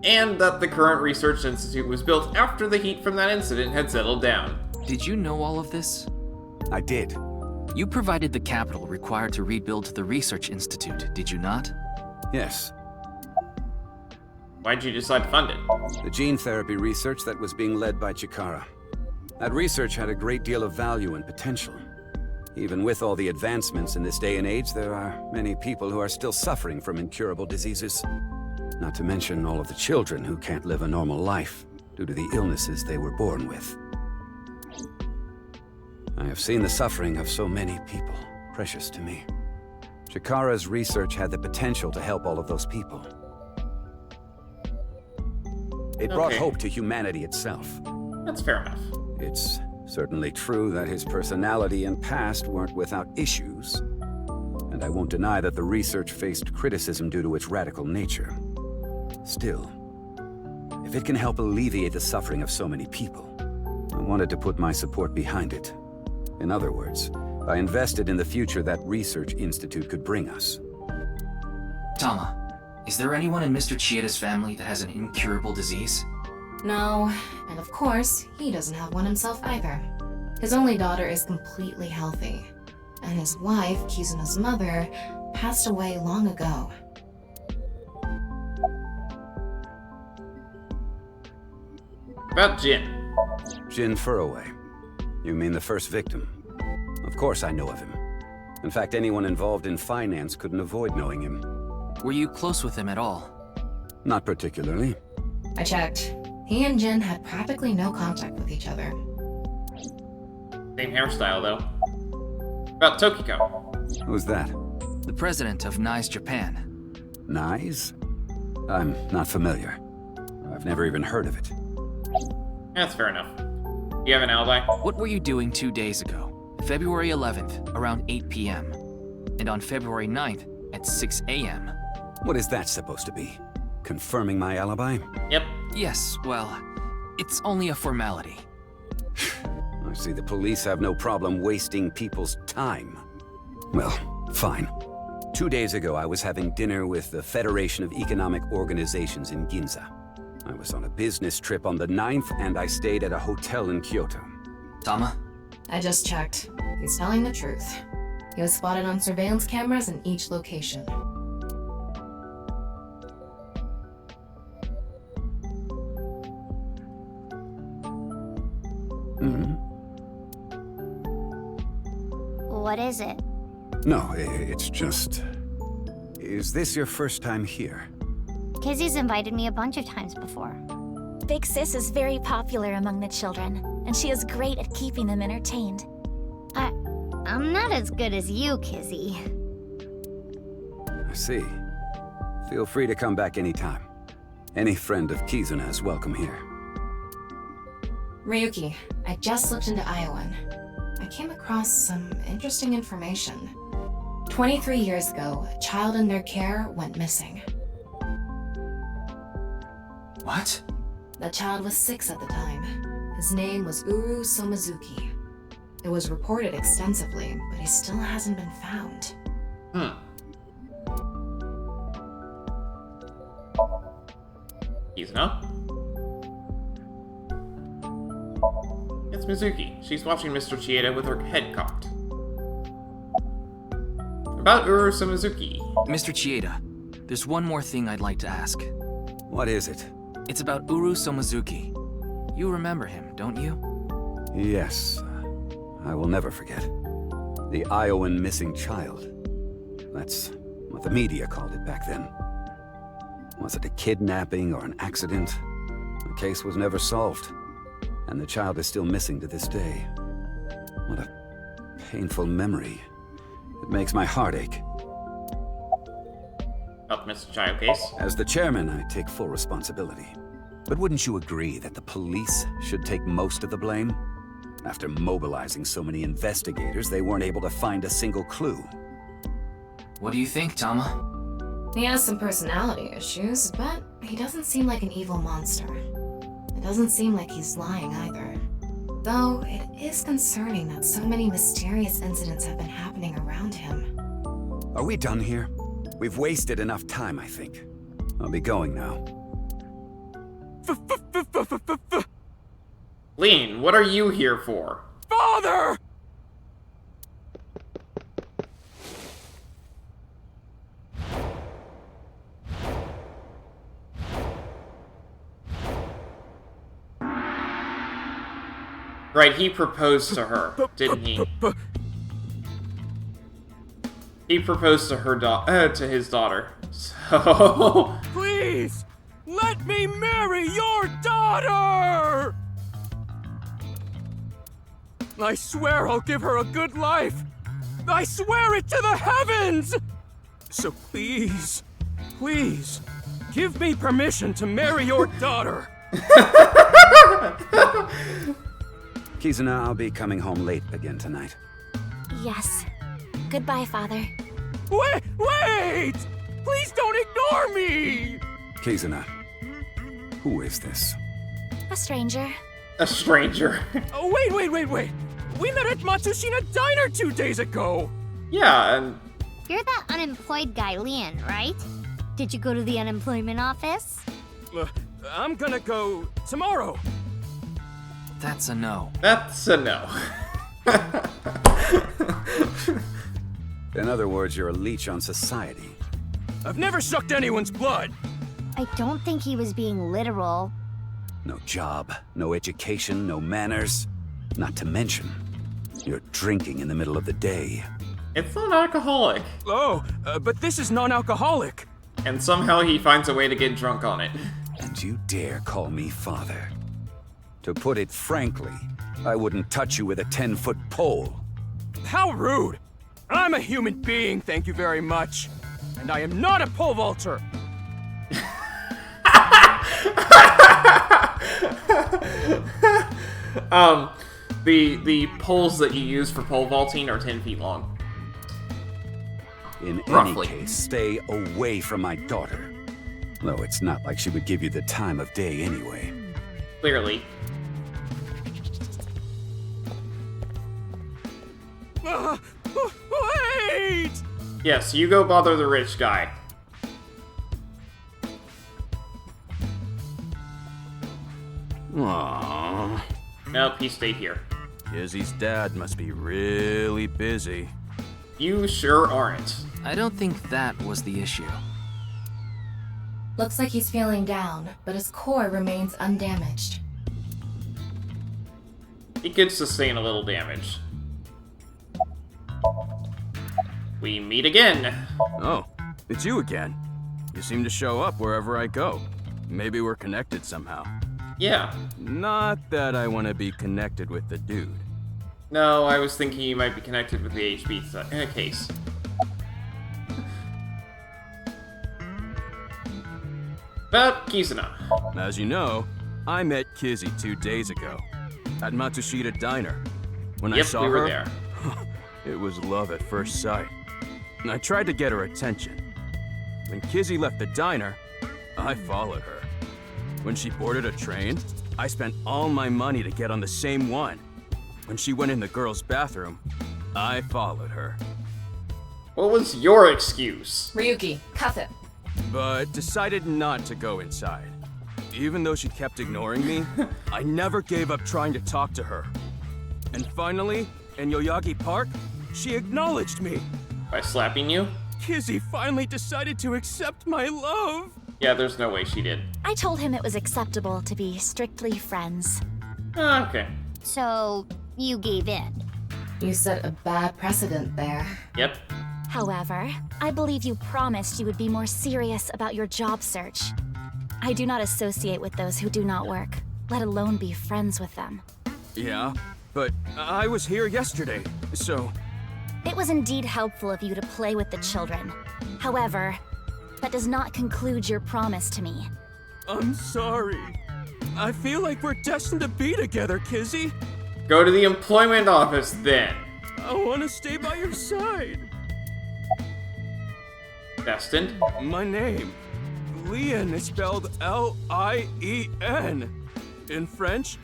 A: and that the current research institute was built after the heat from that incident had settled down.
E: Did you know all of this?
P: I did.
E: You provided the capital required to rebuild the research institute, did you not?
P: Yes.
A: Why'd you decide to fund it?
P: The gene therapy research that was being led by Chikara. That research had a great deal of value and potential. Even with all the advancements in this day and age, there are many people who are still suffering from incurable diseases. Not to mention all of the children who can't live a normal life due to the illnesses they were born with. I have seen the suffering of so many people, precious to me. Chikara's research had the potential to help all of those people. It brought hope to humanity itself.
A: That's fair enough.
P: It's certainly true that his personality and past weren't without issues. And I won't deny that the research faced criticism due to its radical nature. Still, if it can help alleviate the suffering of so many people, I wanted to put my support behind it. In other words, I invested in the future that research institute could bring us.
E: Tama, is there anyone in Mr. Chieda's family that has an incurable disease?
B: No, and of course, he doesn't have one himself either. His only daughter is completely healthy, and his wife, Kizuna's mother, passed away long ago.
A: About Jin.
P: Jin Furroway. You mean the first victim? Of course I know of him. In fact, anyone involved in finance couldn't avoid knowing him.
E: Were you close with him at all?
P: Not particularly.
B: I checked. He and Jin had practically no contact with each other.
A: Same hairstyle, though. About Tokiko.
P: Who's that?
E: The president of NICE Japan.
P: NICE? I'm not familiar. I've never even heard of it.
A: That's fair enough. Do you have an alibi?
E: What were you doing 2 days ago? February 11th, around 8 p.m. And on February 9th, at 6 a.m.
P: What is that supposed to be? confirming my alibi?
A: Yep.
E: Yes, well, it's only a formality.
P: I see the police have no problem wasting people's time. Well, fine. 2 days ago, I was having dinner with the Federation of Economic Organizations in Ginza. I was on a business trip on the 9th, and I stayed at a hotel in Kyoto.
E: Tama?
B: I just checked. He's telling the truth. He was spotted on surveillance cameras in each location.
O: What is it?
P: No, it's just... Is this your first time here?
O: Kizzy's invited me a bunch of times before.
N: Big Sis is very popular among the children, and she is great at keeping them entertained.
O: I'm not as good as you, Kizzy.
P: I see. Feel free to come back anytime. Any friend of Kizuna is welcome here.
B: Ryuki, I just looked into Iowan. I came across some interesting information. 23 years ago, a child in their care went missing.
E: What?
B: The child was 6 at the time. His name was Uru Somizuki. It was reported extensively, but he still hasn't been found.
A: Kizuna? It's Mizuki. She's watching Mr. Chieda with her head cocked. About Uru Somizuki.
E: Mr. Chieda, there's one more thing I'd like to ask.
P: What is it?
E: It's about Uru Somizuki. You remember him, don't you?
P: Yes. I will never forget. The Iowan missing child. That's what the media called it back then. Was it a kidnapping or an accident? The case was never solved, and the child is still missing to this day. What a painful memory. It makes my heart ache.
A: About the missing child case?
P: As the chairman, I take full responsibility. But wouldn't you agree that the police should take most of the blame? After mobilizing so many investigators, they weren't able to find a single clue.
E: What do you think, Tama?
B: He has some personality issues, but he doesn't seem like an evil monster. It doesn't seem like he's lying either. Though, it is concerning that so many mysterious incidents have been happening around him.
P: Are we done here? We've wasted enough time, I think. I'll be going now.
A: Lean, what are you here for?
L: Father!
A: Right, he proposed to her, didn't he? He proposed to her to his daughter. So
L: Please! Let me marry your daughter! I swear I'll give her a good life! I swear it to the heavens! So please, please, give me permission to marry your daughter!
P: Kizuna, I'll be coming home late again tonight.
N: Yes. Goodbye, Father.
L: Wait! Please don't ignore me!
P: Kizuna, who is this?
N: A stranger.
A: A stranger.
L: Oh, wait! We met at Matsushina Diner 2 days ago!
A: Yeah, and...
O: You're that unemployed guy, Leon, right? Did you go to the unemployment office?
L: I'm gonna go tomorrow.
E: That's a no.
A: That's a no.
P: In other words, you're a leech on society.
L: I've never sucked anyone's blood.
O: I don't think he was being literal.
P: No job, no education, no manners. Not to mention, you're drinking in the middle of the day.
A: It's not alcoholic.
L: Oh, but this is non-alcoholic.
A: And somehow he finds a way to get drunk on it.
P: And you dare call me father? To put it frankly, I wouldn't touch you with a 10-foot pole.
L: How rude! I'm a human being, thank you very much. And I am not a pole vaulter.
A: The poles that you use for pole vaulting are 10 feet long.
P: In
A: Roughly.
P: any case, stay away from my daughter. Though it's not like she would give you the time of day anyway.
A: Clearly.
L: Wait!
A: Yes, you go bother the rich guy.
J: Aww.
A: Nope, he stayed here.
J: Kizzy's dad must be really busy.
A: You sure aren't.
E: I don't think that was the issue.
B: Looks like he's feeling down, but his core remains undamaged.
A: He could sustain a little damage. We meet again.
J: Oh, it's you again. You seem to show up wherever I go. Maybe we're connected somehow.
A: Yeah.
J: Not that I want to be connected with the dude.
A: No, I was thinking you might be connected with the HB case. About Kizuna.
J: As you know, I met Kizzy 2 days ago at Matsushita Diner. When I saw
A: we were
J: her,
A: there.
J: It was love at first sight. I tried to get her attention. When Kizzy left the diner, I followed her. When she boarded a train, I spent all my money to get on the same one. When she went in the girls' bathroom, I followed her.
A: What was your excuse?
B: Ryuki, cuff him.
J: But decided not to go inside. Even though she kept ignoring me, I never gave up trying to talk to her. And finally, in Yoyagi Park, she acknowledged me.
A: By slapping you?
L: Kizzy finally decided to accept my love.
A: Yeah, there's no way she did.
N: I told him it was acceptable to be strictly friends.
A: Okay.
O: So, you gave in.
B: You set a bad precedent there.
A: Yep.
N: However, I believe you promised you would be more serious about your job search. I do not associate with those who do not work, let alone be friends with them.
J: Yeah, but I was here yesterday, so...
N: It was indeed helpful of you to play with the children. However, that does not conclude your promise to me.
L: I'm sorry. I feel like we're destined to be together, Kizzy.
A: Go to the employment office then.
L: I want to stay by your side.
A: Destined?
L: My name. Lien is spelled L-I-E-N. In French,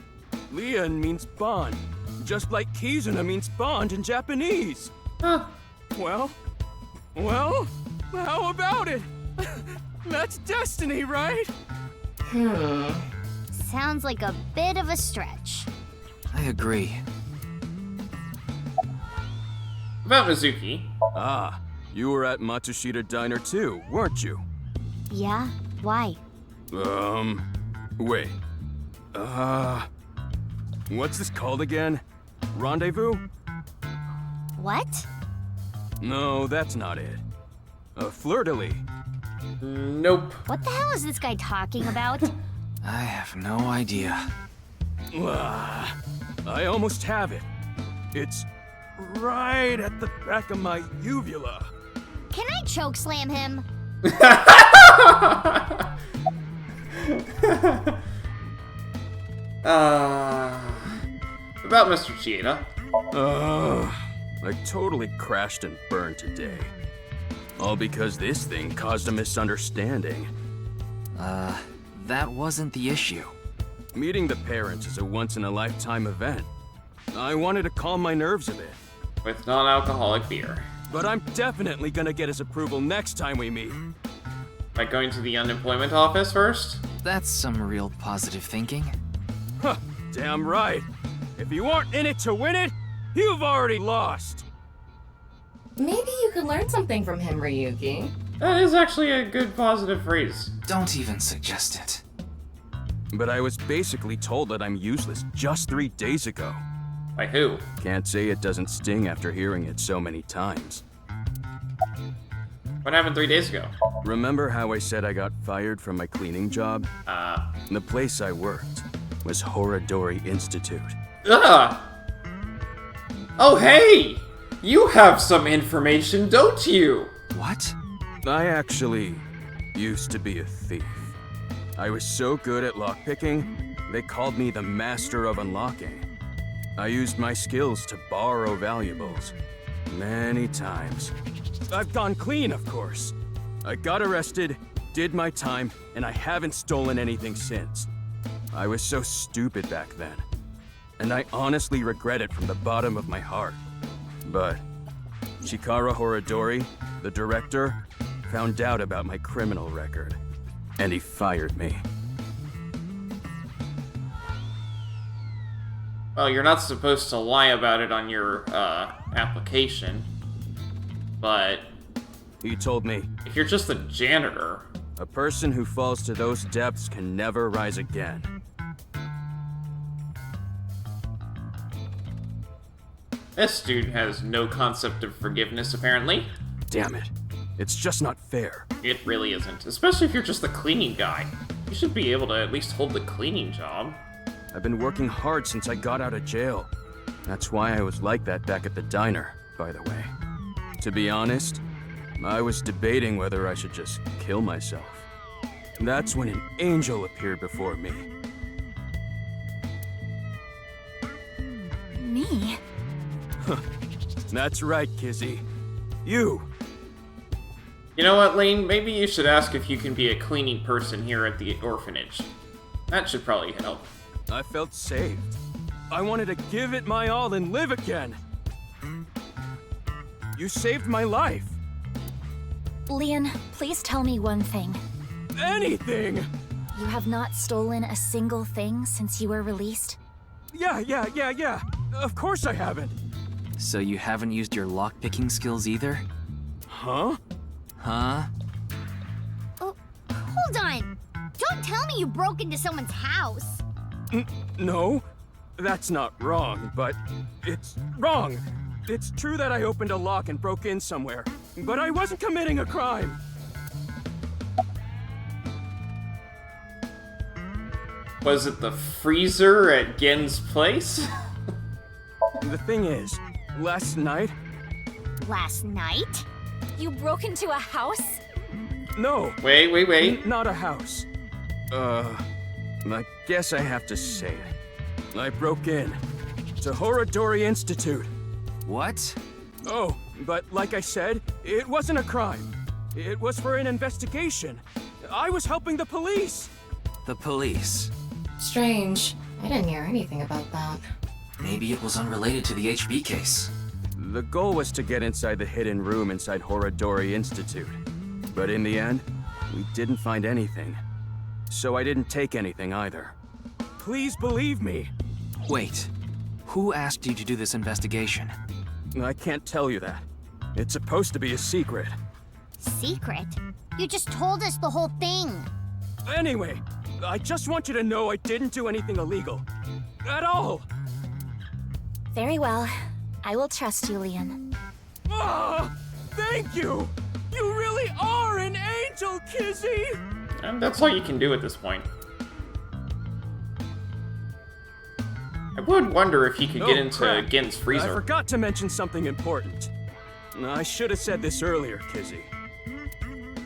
L: Lien means bond, just like Kizuna means bond in Japanese.
A: Huh.
L: Well, how about it? That's destiny, right?
O: Sounds like a bit of a stretch.
E: I agree.
A: About Mizuki.
J: Ah, you were at Matsushita Diner too, weren't you?
O: Yeah? Why?
J: Wait. What's this called again? Rendezvous?
O: What?
J: No, that's not it. Fleur-de-lis.
A: Nope.
O: What the hell is this guy talking about?
E: I have no idea.
J: I almost have it. It's right at the back of my uvula.
O: Can I chokeslam him?
A: About Mr. Chieda.
J: I totally crashed and burned today. All because this thing caused a misunderstanding.
E: That wasn't the issue.
J: Meeting the parents is a once-in-a-lifetime event. I wanted to calm my nerves a bit.
A: With non-alcoholic beer.
J: But I'm definitely gonna get his approval next time we meet.
A: By going to the unemployment office first?
E: That's some real positive thinking.
L: Huh, damn right. If you aren't in it to win it, you've already lost.
B: Maybe you could learn something from him, Ryuki.
A: That is actually a good positive phrase.
E: Don't even suggest it.
J: But I was basically told that I'm useless just 3 days ago.
A: By who?
J: Can't say it doesn't sting after hearing it so many times.
A: What happened 3 days ago?
J: Remember how I said I got fired from my cleaning job? The place I worked was Horadori Institute.
A: Ugh! Oh, hey! You have some information, don't you?
E: What?
J: I actually used to be a thief. I was so good at lockpicking, they called me the Master of Unlocking. I used my skills to borrow valuables. Many times. I've gone clean, of course. I got arrested, did my time, and I haven't stolen anything since. I was so stupid back then. And I honestly regret it from the bottom of my heart. But Chikara Horadori, the director, found out about my criminal record. And he fired me.
A: Well, you're not supposed to lie about it on your, application. But...
J: He told me...
A: If you're just a janitor...
J: A person who falls to those depths can never rise again.
A: This dude has no concept of forgiveness, apparently.
J: Damn it. It's just not fair.
A: It really isn't. Especially if you're just the cleaning guy. You should be able to at least hold the cleaning job.
J: I've been working hard since I got out of jail. That's why I was like that back at the diner, by the way. To be honest, I was debating whether I should just kill myself. That's when an angel appeared before me.
N: Me?
J: That's right, Kizzy. You.
A: You know what, Lane? Maybe you should ask if you can be a cleaning person here at the orphanage. That should probably help.
J: I felt saved. I wanted to give it my all and live again. You saved my life.
N: Leon, please tell me one thing.
J: Anything!
N: You have not stolen a single thing since you were released?
J: Yeah. Of course I haven't.
E: So you haven't used your lockpicking skills either?
J: Huh?
E: Huh?
O: Oh, hold on! Don't tell me you broke into someone's house!
J: No, that's not wrong, but it's wrong. It's true that I opened a lock and broke in somewhere, but I wasn't committing a crime.
A: Was it the freezer at Gen's place?
J: The thing is, last night...
O: Last night?
N: You broke into a house?
J: No.
A: Wait.
J: Not a house. I guess I have to say it. I broke in to Horadori Institute.
E: What?
J: Oh, but like I said, it wasn't a crime. It was for an investigation. I was helping the police.
E: The police?
B: Strange. I didn't hear anything about that.
E: Maybe it was unrelated to the HB case.
J: The goal was to get inside the hidden room inside Horadori Institute. But in the end, we didn't find anything. So I didn't take anything either. Please believe me.
E: Wait, who asked you to do this investigation?
J: I can't tell you that. It's supposed to be a secret.
O: Secret? You just told us the whole thing.
J: Anyway, I just want you to know I didn't do anything illegal. At all!
N: Very well. I will trust you, Leon.
J: Ah! Thank you! You really are an angel, Kizzy!
A: And that's all you can do at this point. I would wonder if he could get into Gen's freezer.
J: I forgot to mention something important. I should have said this earlier, Kizzy.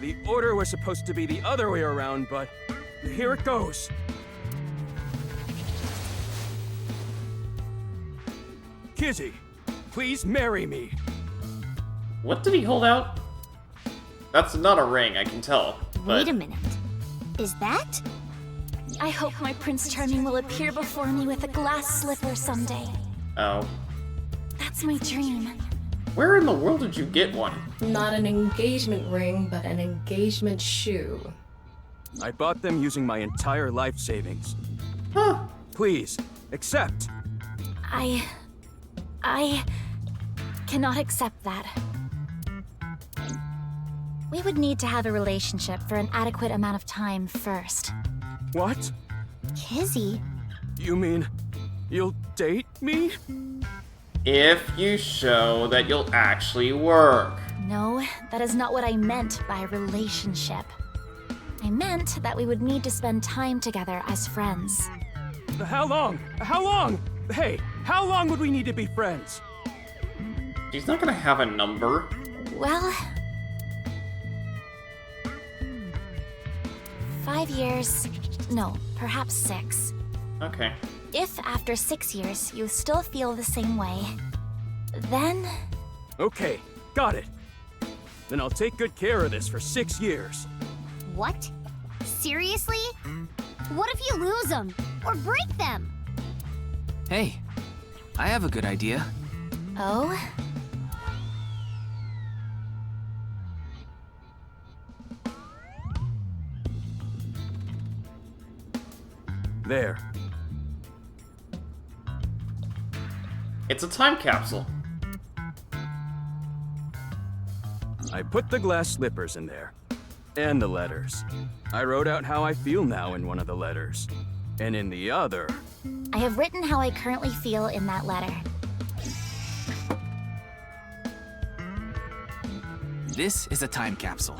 J: The order was supposed to be the other way around, but here it goes. Kizzy, please marry me.
A: What did he hold out? That's not a ring, I can tell. But...
O: Wait a minute. Is that?
N: I hope my Prince Charming will appear before me with a glass slipper someday.
A: Oh.
N: That's my dream.
A: Where in the world did you get one?
B: Not an engagement ring, but an engagement shoe.
J: I bought them using my entire life savings.
A: Huh.
J: Please, accept.
N: I cannot accept that. We would need to have a relationship for an adequate amount of time first.
J: What?
O: Kizzy?
J: You mean you'll date me?
A: If you show that you'll actually work.
N: No, that is not what I meant by relationship. I meant that we would need to spend time together as friends.
J: How long? How long? Hey, how long would we need to be friends?
A: She's not gonna have a number.
N: Well... 5 years... No, perhaps 6.
A: Okay.
N: If after 6 years you still feel the same way, then...
J: Okay, got it. Then I'll take good care of this for 6 years.
O: What? Seriously? What if you lose them? Or break them?
E: Hey, I have a good idea.
N: Oh?
J: There.
A: It's a time capsule.
J: I put the glass slippers in there. And the letters. I wrote out how I feel now in one of the letters. And in the other...
N: I have written how I currently feel in that letter.
E: This is a time capsule.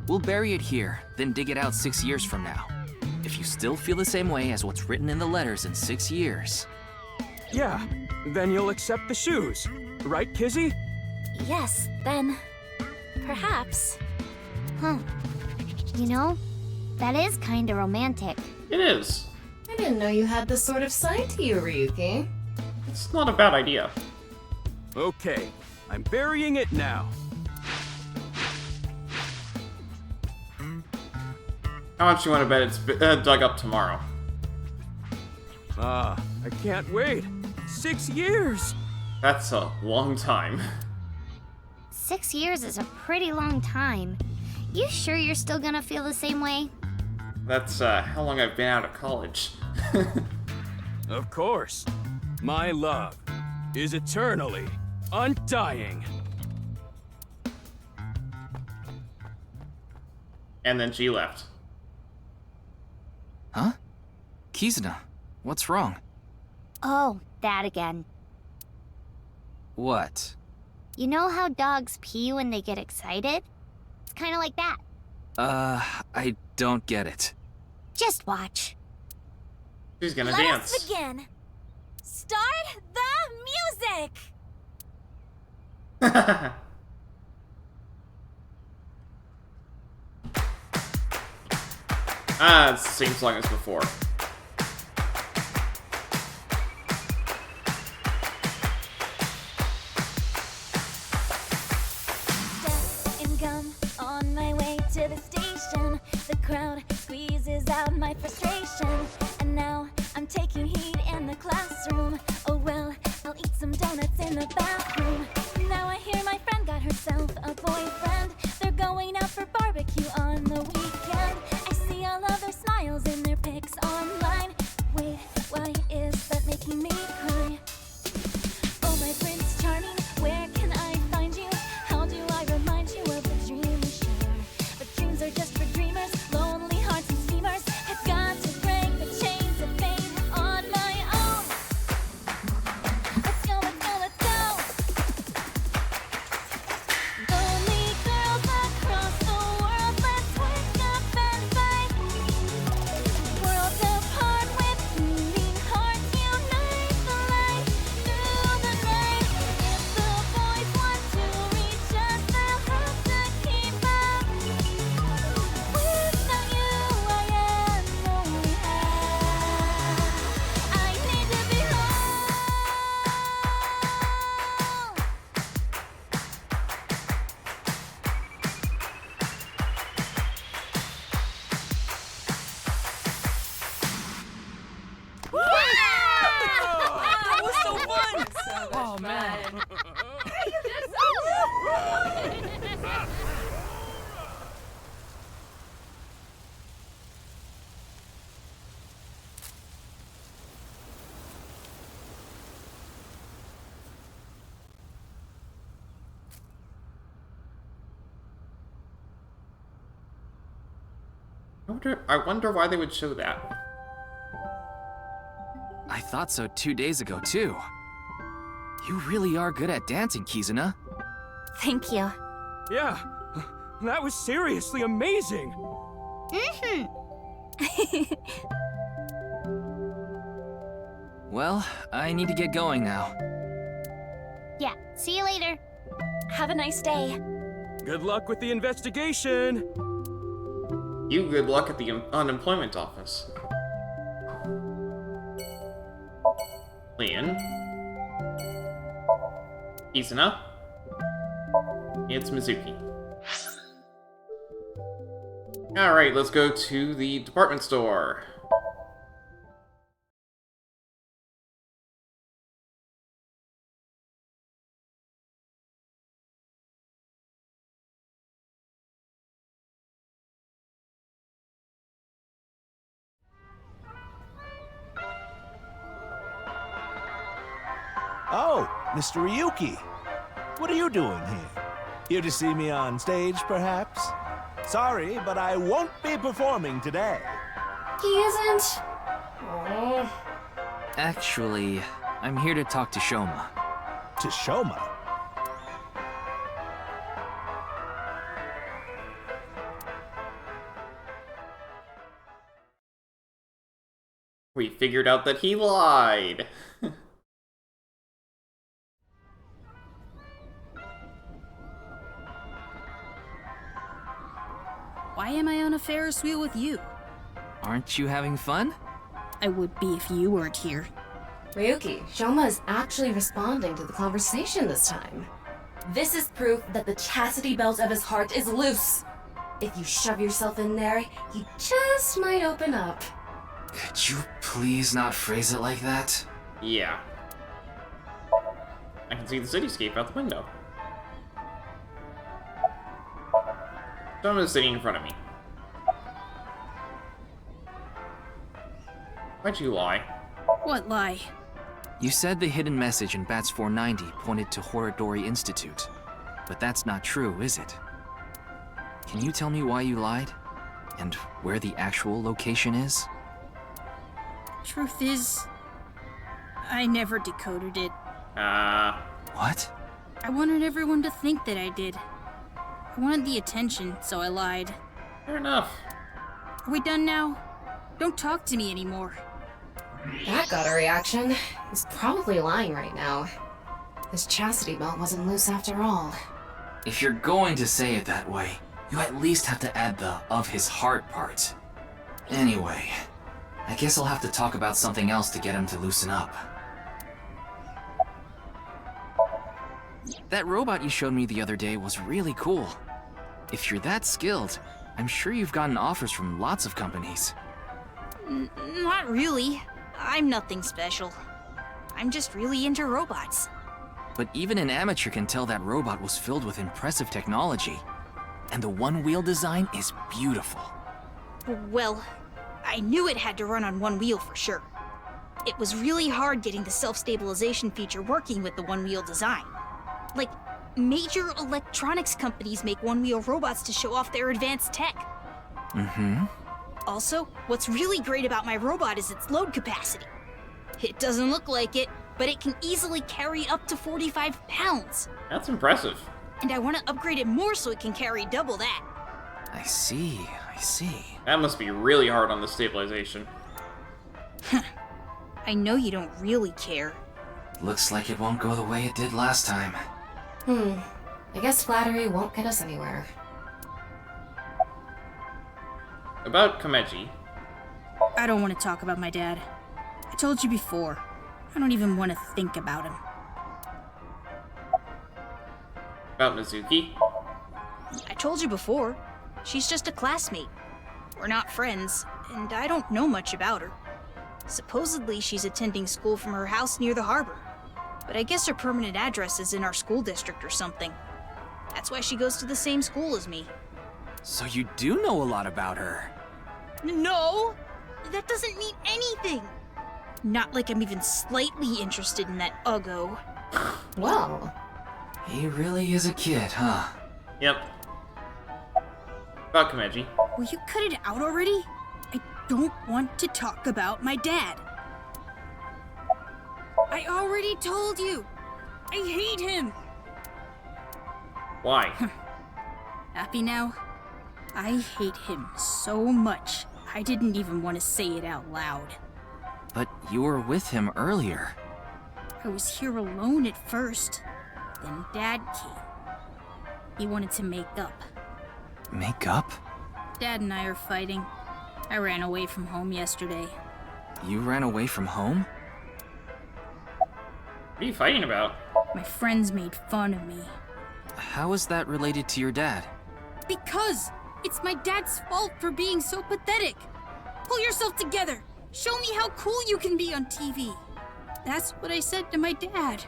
E: We'll bury it here, then dig it out 6 years from now. If you still feel the same way as what's written in the letters in 6 years...
L: Yeah, then you'll accept the shoes. Right, Kizzy?
N: Yes, then... perhaps.
O: Huh. You know, that is kinda romantic.
A: It is.
B: I didn't know you had this sort of side to you, Ryuki.
A: It's not a bad idea.
J: Okay, I'm burying it now.
A: How much you want to bet it's dug up tomorrow?
L: I can't wait. 6 years!
A: That's a long time.
O: 6 years is a pretty long time. You sure you're still gonna feel the same way?
A: That's how long I've been out of college.
L: Of course. My love is eternally undying.
A: And then she left.
E: Huh? Kizuna, what's wrong?
O: Oh, that again.
E: What?
O: You know how dogs pee when they get excited? It's kinda like that.
E: I don't get it.
O: Just watch.
A: She's gonna
H: Let
A: dance.
H: us begin. Start the music!
A: It's the same song as before.
F: Death and gum on my way to the station. The crowd squeezes out my frustration. And now I'm taking heat in the classroom. Oh well, I'll eat some donuts in the bathroom. Now I hear my friend got herself a boyfriend. They're going out for barbecue on the weekend. I see all of their smiles in their pics online. Wait, why is that making me cry? Oh my Prince Charming, where can I find you? How do I remind you of the dream we share? But dreams are just for dreamers, lonely hearts and schemers. I've got to break the chains of fate on my own. Let's go, let's go, let's go. Lonely girls across the world, let's wake up and fight. Worlds apart with beating hearts, unite the light through the night. If the boys want to reach us, they'll have to keep up. Without you, I am only half. I need to be whole.
E: That was so fun! Oh man.
A: I wonder why they would show that.
E: I thought so 2 days ago, too. You really are good at dancing, Kizuna.
N: Thank you.
L: Yeah, that was seriously amazing.
O: Mm-hmm.
E: Well, I need to get going now.
O: Yeah, see you later.
N: Have a nice day.
L: Good luck with the investigation.
A: You good luck at the unemployment office. Leon. Kizuna. It's Mizuki. Alright, let's go to the department store.
M: Oh, Mr. Ryuki. What are you doing here? Here to see me on stage, perhaps? Sorry, but I won't be performing today.
B: He isn't. Oh.
E: Actually, I'm here to talk to Shoma.
M: To Shoma?
A: We figured out that he lied.
Q: Why am I on a Ferris wheel with you?
E: Aren't you having fun?
Q: I would be if you weren't here.
B: Ryuki, Shoma is actually responding to the conversation this time. This is proof that the chastity belt of his heart is loose. If you shove yourself in there, he just might open up.
E: Could you please not phrase it like that?
A: Yeah. I can see the cityscape out the window. Someone is sitting in front of me. Why'd you lie?
Q: What lie?
E: You said the hidden message in Bats 490 pointed to Horodori Institute. But that's not true, is it? Can you tell me why you lied? And where the actual location is?
Q: Truth is, I never decoded it.
E: What?
Q: I wanted everyone to think that I did. I wanted the attention, so I lied.
A: Fair enough.
Q: Are we done now? Don't talk to me anymore.
B: That got a reaction. He's probably lying right now. His chastity belt wasn't loose after all.
E: If you're going to say it that way, you at least have to add the "of his heart" part. Anyway, I guess I'll have to talk about something else to get him to loosen up. That robot you showed me the other day was really cool. If you're that skilled, I'm sure you've gotten offers from lots of companies.
Q: Not really. I'm nothing special. I'm just really into robots.
E: But even an amateur can tell that robot was filled with impressive technology. And the one-wheel design is beautiful.
Q: Well, I knew it had to run on one wheel for sure. It was really hard getting the self-stabilization feature working with the one-wheel design. Like, major electronics companies make one-wheel robots to show off their advanced tech.
E: Mm-hmm.
Q: Also, what's really great about my robot is its load capacity. It doesn't look like it, but it can easily carry up to 45 pounds.
A: That's impressive.
Q: And I want to upgrade it more so it can carry double that.
E: I see.
A: That must be really hard on the stabilization.
Q: I know you don't really care.
E: Looks like it won't go the way it did last time.
B: I guess flattery won't get us anywhere.
A: About Komeji.
Q: I don't want to talk about my dad. I told you before. I don't even want to think about him.
A: About Mizuki.
Q: I told you before. She's just a classmate. We're not friends, and I don't know much about her. Supposedly, she's attending school from her house near the harbor. But I guess her permanent address is in our school district or something. That's why she goes to the same school as me.
E: So you do know a lot about her.
Q: No! That doesn't mean anything! Not like I'm even slightly interested in that Uggo.
B: Well.
E: He really is a kid, huh?
A: Yep. About Komeji.
Q: Will you cut it out already? I don't want to talk about my dad. I already told you! I hate him!
A: Why?
Q: Happy now? I hate him so much, I didn't even want to say it out loud.
E: But you were with him earlier.
Q: I was here alone at first. Then Dad came. He wanted to make up.
E: Make up?
Q: Dad and I are fighting. I ran away from home yesterday.
E: You ran away from home?
A: What are you fighting about?
Q: My friends made fun of me.
E: How is that related to your dad?
Q: Because It's my dad's fault for being so pathetic. Pull yourself together. Show me how cool you can be on TV. That's what I said to my dad.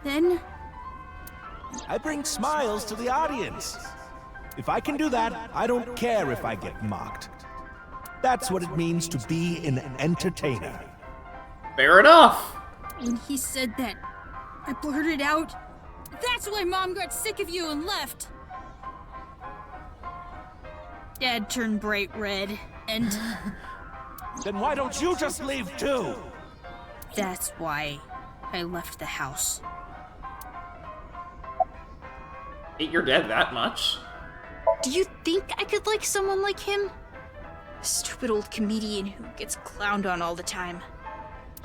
Q: Then...
M: I bring smiles to the audience. If I can do that, I don't care if I get mocked. That's what it means to be an entertainer.
A: Fair enough.
Q: When he said that, I blurted out, "That's why Mom got sick of you and left." Dad turned bright red, and...
M: Then why don't you just leave too?
Q: That's why I left the house.
A: Hate your dad that much?
Q: Do you think I could like someone like him? A stupid old comedian who gets clowned on all the time.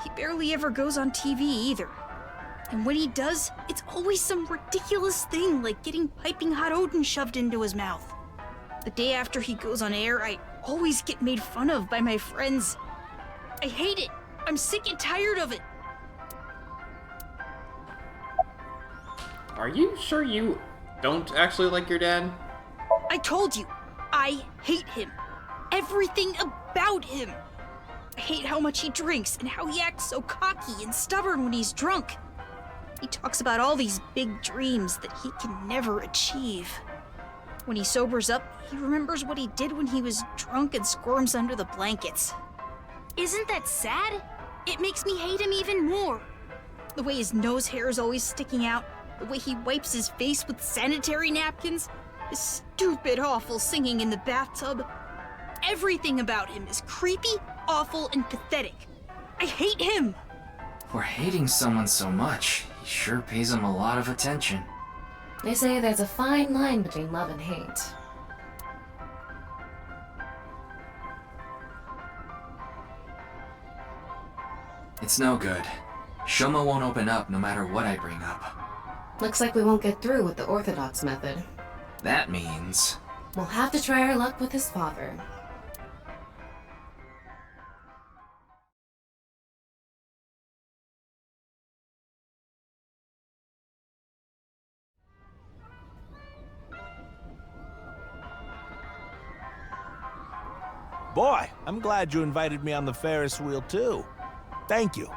Q: He barely ever goes on TV either. And when he does, it's always some ridiculous thing like getting piping hot Odin shoved into his mouth. The day after he goes on air, I always get made fun of by my friends. I hate it. I'm sick and tired of it.
A: Are you sure you don't actually like your dad?
Q: I told you, I hate him. Everything about him. I hate how much he drinks and how he acts so cocky and stubborn when he's drunk. He talks about all these big dreams that he can never achieve. When he sobers up, he remembers what he did when he was drunk and squirms under the blankets. Isn't that sad? It makes me hate him even more. The way his nose hair is always sticking out, the way he wipes his face with sanitary napkins, his stupid, awful singing in the bathtub. Everything about him is creepy, awful, and pathetic. I hate him!
E: For hating someone so much, he sure pays him a lot of attention.
B: They say there's a fine line between love and hate.
E: It's no good. Shoma won't open up no matter what I bring up.
B: Looks like we won't get through with the orthodox method.
E: That means...
B: We'll have to try our luck with his father.
M: Boy, I'm glad you invited me on the Ferris wheel too. Thank you.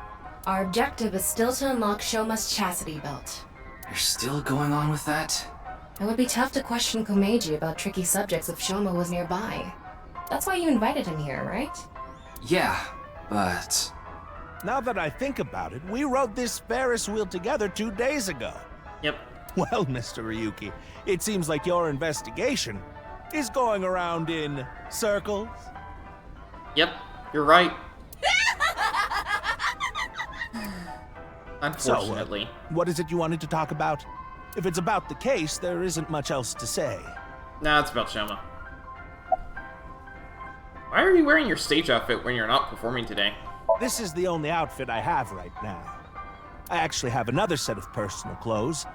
B: Our objective is still to unlock Shoma's chastity belt.
E: You're still going on with that?
B: It would be tough to question Komeiji about tricky subjects if Shoma was nearby. That's why you invited him here, right?
E: Yeah, but...
M: Now that I think about it, we rode this Ferris wheel together 2 days ago.
A: Yep.
M: Well, Mr. Ryuki, it seems like your investigation is going around in circles.
A: Yep, you're right. Unfortunately.
M: So, what is it you wanted to talk about? If it's about the case, there isn't much else to say.
A: Nah, it's about Shoma. Why are you wearing your stage outfit when you're not performing today?
M: This is the only outfit I have right now. I actually have another set of personal clothes,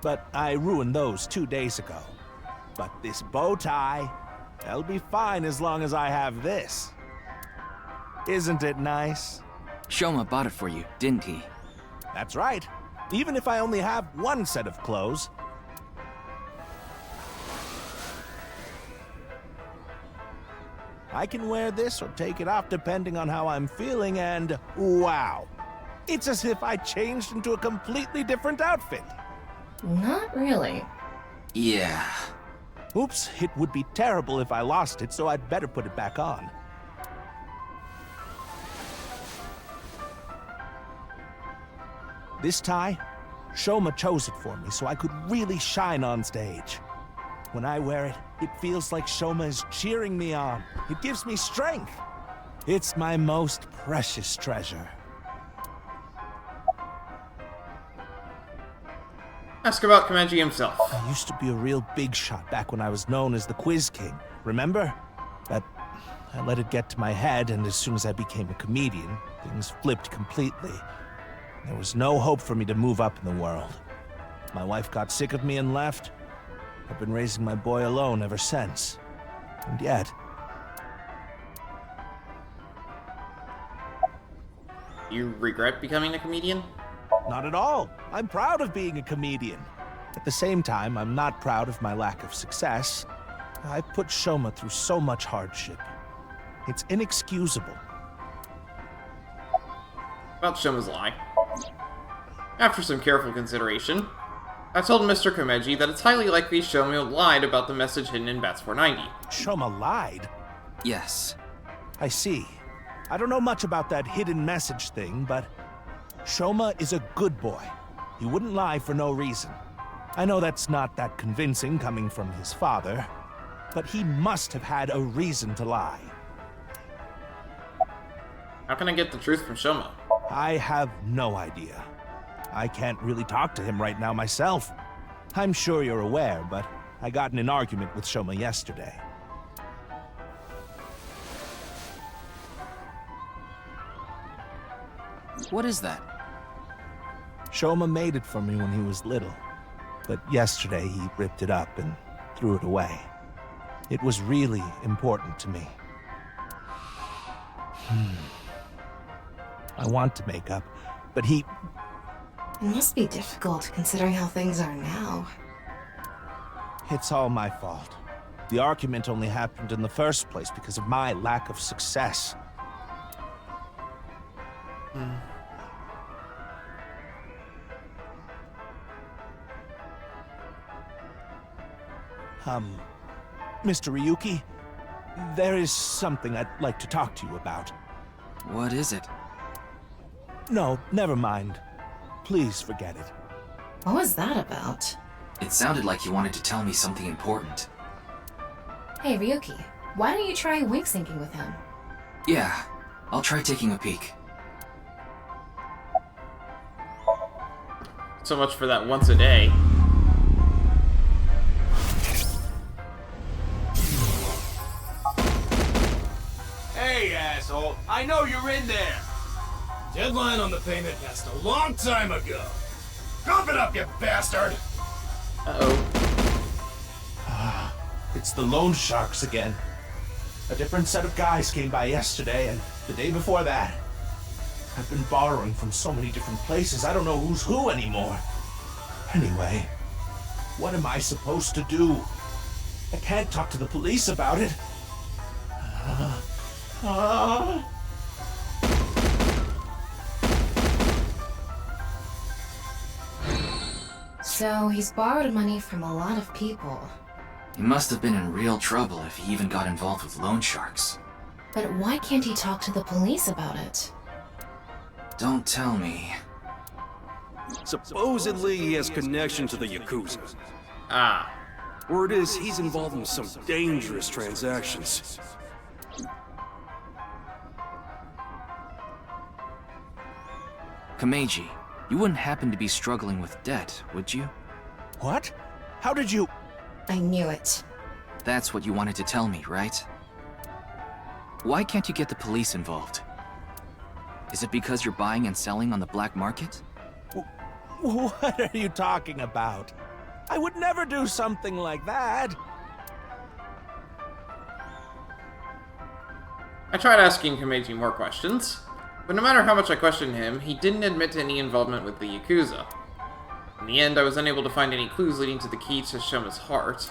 M: but I ruined those 2 days ago. But this bow tie, that'll be fine as long as I have this. Isn't it nice?
E: Shoma bought it for you, didn't he?
M: That's right. Even if I only have one set of clothes. I can wear this or take it off depending on how I'm feeling, and wow. It's as if I changed into a completely different outfit.
B: Not really.
E: Yeah.
M: Oops, it would be terrible if I lost it, so I'd better put it back on. This tie, Shoma chose it for me so I could really shine on stage. When I wear it, it feels like Shoma is cheering me on. It gives me strength. It's my most precious treasure.
A: Ask about Komeiji himself.
M: I used to be a real big shot back when I was known as the Quiz King, remember? But I let it get to my head, and as soon as I became a comedian, things flipped completely. There was no hope for me to move up in the world. My wife got sick of me and left. I've been raising my boy alone ever since. And yet...
A: You regret becoming a comedian?
M: Not at all. I'm proud of being a comedian. At the same time, I'm not proud of my lack of success. I put Shoma through so much hardship. It's inexcusable.
A: About Shoma's lie. After some careful consideration, I told Mr. Komeji that it's highly likely Shoma lied about the message hidden in Bats 490.
M: Shoma lied?
E: Yes.
M: I see. I don't know much about that hidden message thing, but Shoma is a good boy. He wouldn't lie for no reason. I know that's not that convincing coming from his father, but he must have had a reason to lie.
A: How can I get the truth from Shoma?
M: I have no idea. I can't really talk to him right now myself. I'm sure you're aware, but I got in an argument with Shoma yesterday.
E: What is that?
M: Shoma made it for me when he was little, but yesterday he ripped it up and threw it away. It was really important to me. I want to make up, but he...
B: It must be difficult considering how things are now.
M: It's all my fault. The argument only happened in the first place because of my lack of success. Mr. Ryuki, there is something I'd like to talk to you about.
E: What is it?
M: No, never mind. Please forget it.
B: What was that about?
E: It sounded like you wanted to tell me something important.
B: Hey, Ryuki, why don't you try wink syncing with him?
E: Yeah, I'll try taking a peek.
A: So much for that once a day.
R: Hey, asshole! I know you're in there! Deadline on the payment passed a long time ago. Cough it up, you bastard!
M: It's the loan sharks again. A different set of guys came by yesterday and the day before that. I've been borrowing from so many different places, I don't know who's who anymore. Anyway, what am I supposed to do? I can't talk to the police about it.
B: So he's borrowed money from a lot of people.
E: He must have been in real trouble if he even got involved with loan sharks.
B: But why can't he talk to the police about it?
E: Don't tell me.
L: Supposedly he has connection to the Yakuza.
A: Ah.
L: Word is he's involved in some dangerous transactions.
E: Komeji, you wouldn't happen to be struggling with debt, would you?
M: What? How did you...
B: I knew it.
E: That's what you wanted to tell me, right? Why can't you get the police involved? Is it because you're buying and selling on the black market?
M: What are you talking about? I would never do something like that.
A: I tried asking Komeji more questions, but no matter how much I questioned him, he didn't admit to any involvement with the Yakuza. In the end, I was unable to find any clues leading to the key to Shoma's heart.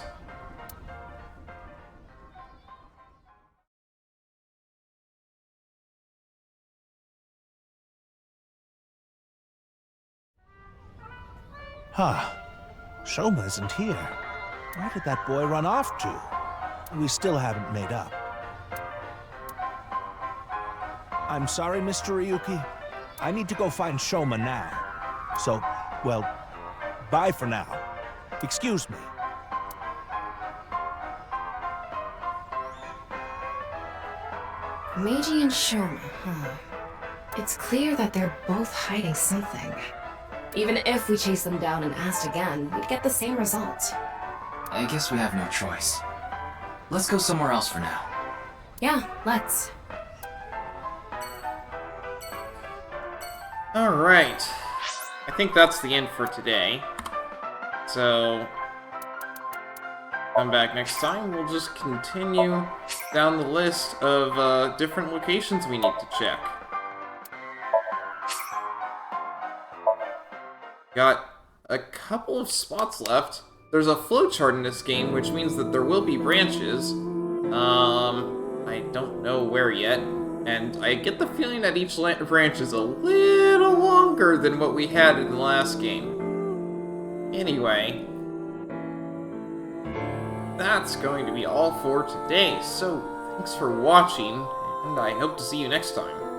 M: Shoma isn't here. Where did that boy run off to? We still haven't made up. I'm sorry, Mr. Ryuki. I need to go find Shoma now. So, well, bye for now. Excuse me.
B: Meiji and Shoma, huh? It's clear that they're both hiding something. Even if we chased them down and asked again, we'd get the same result.
E: I guess we have no choice. Let's go somewhere else for now.
B: Yeah, let's.
A: Alright. I think that's the end for today. So, come back next time. We'll just continue down the list of different locations we need to check. Got a couple of spots left. There's a flowchart in this game, which means that there will be branches. I don't know where yet, and I get the feeling that each branch is a little longer than what we had in the last game. Anyway, that's going to be all for today, so thanks for watching, and I hope to see you next time.